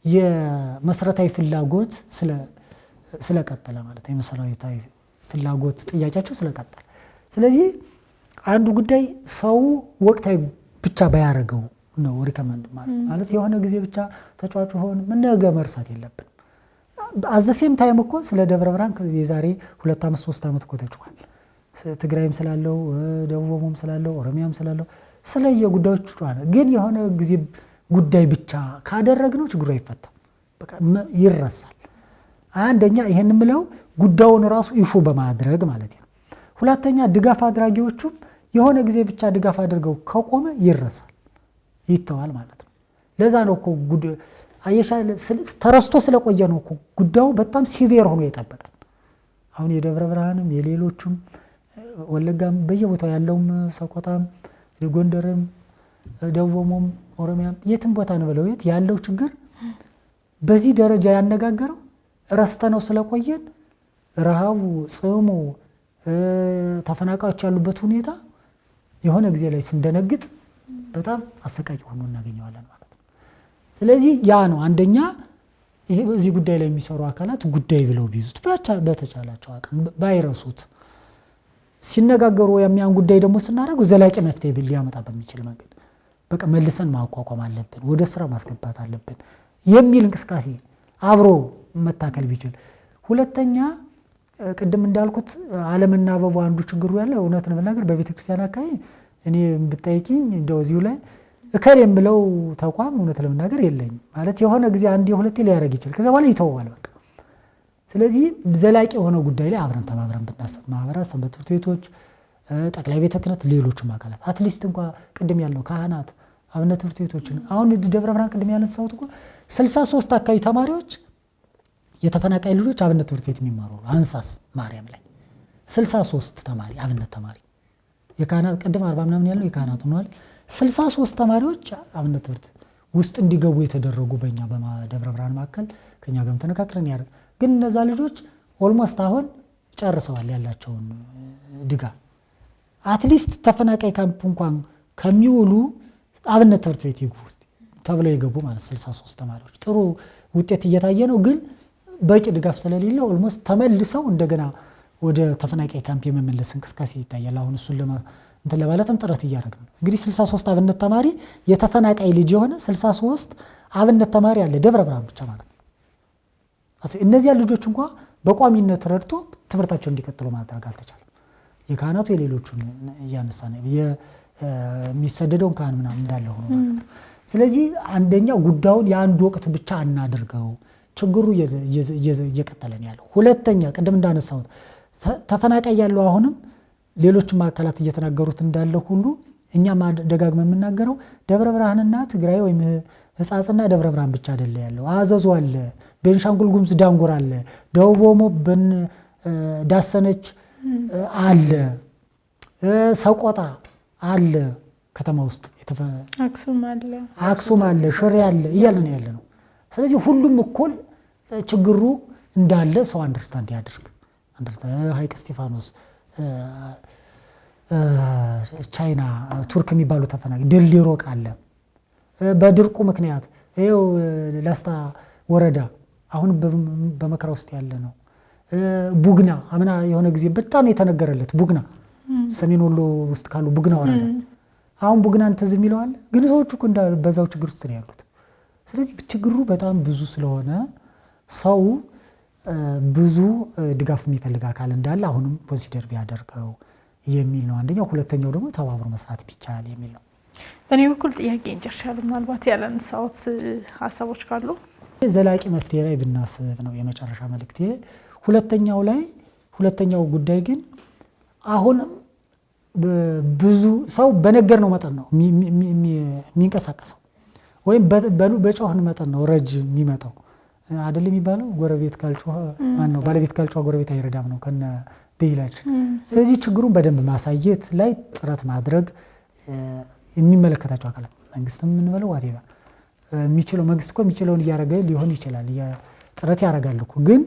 የመሰረታዊ ፍላጎት ስለቀጠለ ማለት የመሰረታዊ ፍላጎት ጥያቄያቸው ስለቀጠለ፣ ስለዚህ አንዱ ጉዳይ ሰው ወቅታዊ ብቻ ባያረገው ነው ሪከመንድ ማለት የሆነ ጊዜ ብቻ ተጫዋች ሆን ምን ነገ መርሳት የለብን። አዘሴም ታይም እኮ ስለ ደብረ ብርሃን የዛሬ 2 ዓመት 3 ዓመት እኮ ተጫዋል። ትግራይም ስላለው ደቡብም ስላለው ኦሮሚያም ስላለው ስለየጉዳዮች ተጫዋል። ግን የሆነ ጊዜ ጉዳይ ብቻ ካደረግነው ችግሩ አይፈታም፣ በቃ ይረሳል። አንደኛ ይሄን ምለው ጉዳዩን ራሱ ኢሹ በማድረግ ማለት ነው። ሁለተኛ ድጋፍ አድራጊዎቹም የሆነ ጊዜ ብቻ ድጋፍ አድርገው ከቆመ ይረሳል፣ ይተዋል ማለት ነው። ለዛ ነው እኮ ተረስቶ ስለቆየ ነው እኮ ጉዳዩ በጣም ሲቪር ሆኖ የጠበቀን። አሁን የደብረ ብርሃንም የሌሎችም ወለጋም በየቦታው ያለውም ሰቆጣም ጎንደርም ደቡብም ኦሮሚያም የትም ቦታ ነው ብለው ያለው ችግር በዚህ ደረጃ ያነጋገረው ረስተነው ስለቆየን ረሃቡ፣ ጽሙ፣ ተፈናቃዮች ያሉበት ሁኔታ የሆነ ጊዜ ላይ ስንደነግጥ በጣም አሰቃቂ ሆኖ እናገኘዋለን ማለት ነው። ስለዚህ ያ ነው አንደኛ ይሄ በዚህ ጉዳይ ላይ የሚሰሩ አካላት ጉዳይ ብለው ቢይዙት በተቻላቸው አቅም ባይረሱት ሲነጋገሩ የሚያን ጉዳይ ደግሞ ስናደርገው ዘላቂ መፍትሄ ሊያመጣ በሚችል መንገድ በቃ መልሰን ማቋቋም አለብን፣ ወደ ስራ ማስገባት አለብን የሚል እንቅስቃሴ አብሮ መታከል ቢችል። ሁለተኛ ቅድም እንዳልኩት አለመናበቡ አንዱ ችግሩ ያለ እውነት ለመናገር በቤተክርስቲያን አካባቢ እኔ ብትጠይቂኝ እንደው እዚሁ ላይ እከል የምለው ተቋም እውነት ለመናገር የለኝም ማለት የሆነ ጊዜ አንዴ ሁለቴ ሊያደርግ ይችላል፣ ከዛ በኋላ ይተዋል በቃ። ስለዚህ ዘላቂ የሆነ ጉዳይ ላይ አብረን ተባብረን ብናስብ ማህበራት፣ ሰንበት ትምህርት ቤቶች፣ ጠቅላይ ቤተ ክህነት፣ ሌሎችም አካላት አትሊስት እንኳን ቅድም ያለው ካህናት፣ አብነት ትምህርት ቤቶችን አሁን ደብረ ብርሃን ቅድም ያነሳሁት እኮ 63 አካባቢ ተማሪዎች የተፈናቃይ ልጆች አብነት ትምህርት ቤት የሚማሩ አንሳስ ማርያም ላይ 63 ተማሪ አብነት ተማሪ የካህናት ቅድም 40 ምናምን ያለው የካህናት ሆኗል። 63 ተማሪዎች አብነት ትምህርት ውስጥ እንዲገቡ የተደረጉ በእኛ በደብረ ብርሃን ማዕከል ከኛ ጋር ተነካክረን ያደረግ ግን እነዛ ልጆች ኦልሞስት አሁን ጨርሰዋል ያላቸውን ድጋፍ። አትሊስት ተፈናቃይ ካምፕ እንኳን ከሚውሉ አብነት ትምህርት ቤት ይግቡ ተብለው የገቡ ማለት 63 ተማሪዎች ጥሩ ውጤት እየታየ ነው። ግን በቂ ድጋፍ ስለሌለ ኦልሞስት ተመልሰው እንደገና ወደ ተፈናቃይ ካምፕ የመመለስ እንቅስቃሴ ይታያል። አሁን እሱን ለማለትም ጥረት እያደረግን ነው። እንግዲህ 63 አብነት ተማሪ የተፈናቃይ ልጅ የሆነ 63 አብነት ተማሪ አለ ደብረ ብርሃን ብቻ ማለት ነው። እነዚያ ልጆች እንኳን በቋሚነት ረድቶ ትምህርታቸውን እንዲቀጥሉ ማድረግ አልተቻለም። የካህናቱ የሌሎቹን እያነሳ ነው የሚሰደደውን ካህን ምናምን እንዳለ ሆኖ ማለት ነው። ስለዚህ አንደኛው ጉዳዩን የአንድ ወቅት ብቻ አናድርገው፣ ችግሩ እየቀጠለ ነው ያለው። ሁለተኛ ቅድም እንዳነሳሁት ተፈናቃይ ያለው አሁንም ሌሎችም አካላት እየተናገሩት እንዳለ ሁሉ እኛም ደጋግመን የምናገረው ደብረ ብርሃንና ትግራይ ወይም ሕጻጽና ደብረ ብርሃን ብቻ አይደለ ያለው። አዘዞ አለ፣ ቤንሻንጉል ጉሙዝ ዳንጉር አለ፣ ደቡብ ኦሞ ዳሰነች አለ፣ ሰቆጣ አለ፣ ከተማ ውስጥ አክሱም አለ፣ ሽሬ አለ እያለ ነው ያለ ነው። ስለዚህ ሁሉም እኩል ችግሩ እንዳለ ሰው አንደርስታንድ ያድርግ። ሀይቅ እስጢፋኖስ፣ ቻይና፣ ቱርክ የሚባሉ ተፈናቃይ ድል ሮቅ አለ። በድርቁ ምክንያት ይኸው ላስታ ወረዳ አሁን በመከራ ውስጥ ያለ ነው። ቡግና አምና የሆነ ጊዜ በጣም የተነገረለት ቡግና ሰሜን ወሎ ውስጥ ካሉ ቡግና ወረዳ አሁን ቡግናን ትዝ የሚለዋል፣ ግን ሰዎቹ እኮ በዛው ችግር ውስጥ ነው ያሉት። ስለዚህ ችግሩ በጣም ብዙ ስለሆነ ሰው ብዙ ድጋፍ የሚፈልግ አካል እንዳለ አሁንም ኮንሲደር ቢያደርገው የሚል ነው አንደኛው። ሁለተኛው ደግሞ ተባብሮ መስራት ቢቻል የሚል ነው። በእኔ በኩል ጥያቄ እንጨርሻለሁ። ምናልባት ያላነሳሁት ሀሳቦች ካሉ ዘላቂ መፍትሄ ላይ ብናስብ ነው የመጨረሻ መልእክቴ። ሁለተኛው ጉዳይ ግን አሁንም ብዙ ሰው በነገር ነው መጠን ነው የሚንቀሳቀሰው፣ ወይም በጮህን መጠን ነው ረጅ የሚመጣው አይደል የሚባለው። ጎረቤት ካልጮኸ ማን ነው ባለቤት ካልጮኸ ጎረቤት አይረዳም ነው ከነ ብሂላችን። ስለዚህ ችግሩን በደንብ ማሳየት ላይ ጥረት ማድረግ የሚመለከታቸው አካላት መንግስትም የምንበለው ዋቴቨር የሚችለው መንግስት እኮ የሚችለውን እያደረገ ሊሆን ይችላል፣ ጥረት ያደርጋል እኮ። ግን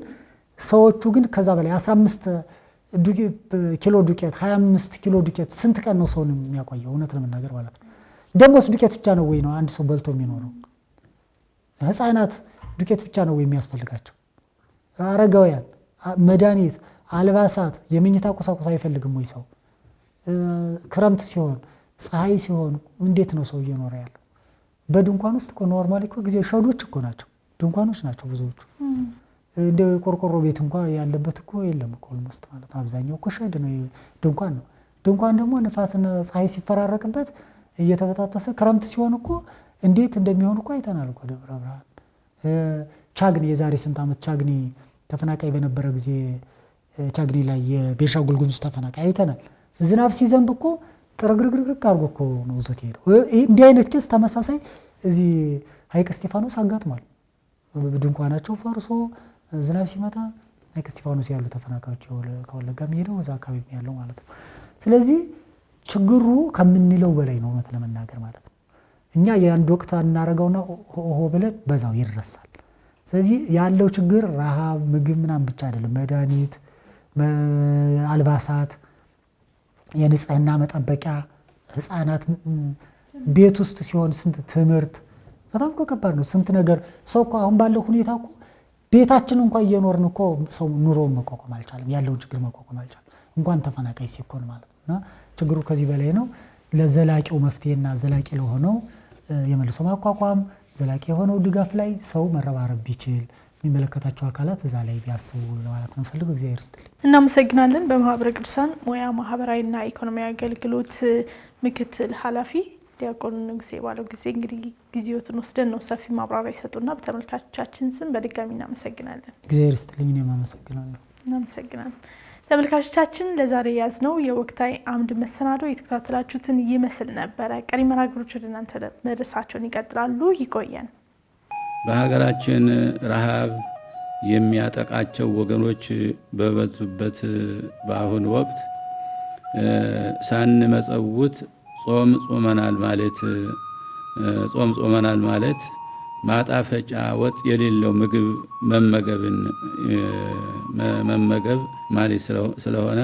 ሰዎቹ ግን ከዛ በላይ 15 ኪሎ ዱቄት 25 ኪሎ ዱቄት ስንት ቀን ነው ሰውን የሚያቆየው? እውነት ለመናገር ማለት ነው። ደሞስ ዱቄት ብቻ ነው ወይ ነው አንድ ሰው በልቶ የሚኖረው? ህፃናት ዱቄት ብቻ ነው ወይ የሚያስፈልጋቸው? አረጋውያን መድኃኒት፣ አልባሳት፣ የመኝታ ቁሳቁስ አይፈልግም ወይ ሰው? ክረምት ሲሆን ፀሐይ ሲሆን እንዴት ነው ሰው እየኖረ ያለው? በድንኳን ውስጥ እኮ ኖርማሊ እኮ ጊዜ ሸዶች እኮ ናቸው፣ ድንኳኖች ናቸው ብዙዎቹ። እንደ ቆርቆሮ ቤት እንኳ ያለበት እኮ የለም እኮ ኦልሞስት ማለት አብዛኛው እኮ ሸድ ነው፣ ድንኳን ነው። ድንኳን ደግሞ ንፋስና ፀሐይ ሲፈራረቅበት እየተበጣጠሰ ክረምት ሲሆን እኮ እንዴት እንደሚሆን እኮ አይተናል እኮ ደብረ ብርሃን። ቻግኒ የዛሬ ስንት ዓመት ቻግኒ ተፈናቃይ በነበረ ጊዜ ቻግኒ ላይ የቤንሻንጉል ጉሙዝ ተፈናቃይ አይተናል። ዝናብ ሲዘንብ እኮ ጥርግርግርግ አድርጎ እኮ ነው ይዞት ሄደው። እንዲህ አይነት ኬስ ተመሳሳይ እዚህ ሀይቅ እስጢፋኖስ አጋጥሟል። ድንኳናቸው ፈርሶ ዝናብ ሲመጣ ሀይቅ እስጢፋኖስ ያሉ ተፈናቃዮች ከወለጋ የሚሄደው እዛ አካባቢ ያለው ማለት ነው። ስለዚህ ችግሩ ከምንለው በላይ ነው እውነት ለመናገር ማለት ነው። እኛ የአንድ ወቅት እናደርገውና ሆ ብለን በዛው ይረሳል። ስለዚህ ያለው ችግር ረሃብ፣ ምግብ ምናምን ብቻ አይደለም። መድኃኒት፣ አልባሳት፣ የንጽህና መጠበቂያ፣ ህፃናት ቤት ውስጥ ሲሆን ስንት ትምህርት በጣም እኮ ከባድ ነው። ስንት ነገር ሰው እኮ አሁን ባለው ሁኔታ እኮ ቤታችን እንኳን እየኖርን እኮ ሰው ኑሮውን መቋቋም አልቻለም፣ ያለውን ችግር መቋቋም አልቻለም፣ እንኳን ተፈናቃይ ሲኮን ማለት ነው። እና ችግሩ ከዚህ በላይ ነው። ለዘላቂው መፍትሄና ዘላቂ ለሆነው የመልሶ ማቋቋም ዘላቂ የሆነው ድጋፍ ላይ ሰው መረባረብ ቢችል የሚመለከታቸው አካላት እዛ ላይ ቢያስቡ ለማለት ነው ፈልገው። እግዚአብሔር ይስጥልኝ። እናመሰግናለን። በማህበረ ቅዱሳን ሙያ ማህበራዊና ኢኮኖሚያዊ አገልግሎት ምክትል ኃላፊ ዲያቆን ንጉሴ ባለው ጊዜ እንግዲህ ጊዜዎትን ወስደን ነው ሰፊ ማብራሪያ ይሰጡና በተመልካቾቻችን ስም በድጋሚ እናመሰግናለን። እግዚአብሔር ይስጥልኝ። እኔም አመሰግናለሁ። እናመሰግናለን። ተመልካቾቻችን ለዛሬ ያዝነው የወቅታዊ አምድ መሰናዶ የተከታተላችሁትን ይመስል ነበረ። ቀሪ መርሃ ግብሮች ወደ እናንተ መድረሳቸውን ይቀጥላሉ። ይቆየን። በሀገራችን ረሃብ የሚያጠቃቸው ወገኖች በበዙበት በአሁኑ ወቅት ሳንመጸውት ጾም ጾመናል ማለት ማጣፈጫ ወጥ የሌለው ምግብ መመገብ ማለት ስለሆነ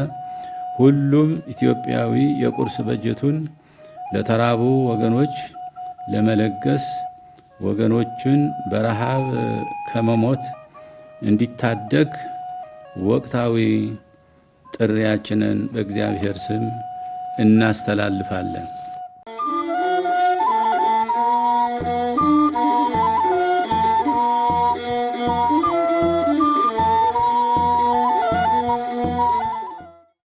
ሁሉም ኢትዮጵያዊ የቁርስ በጀቱን ለተራቡ ወገኖች ለመለገስ ወገኖችን በረሃብ ከመሞት እንዲታደግ ወቅታዊ ጥሪያችንን በእግዚአብሔር ስም እናስተላልፋለን።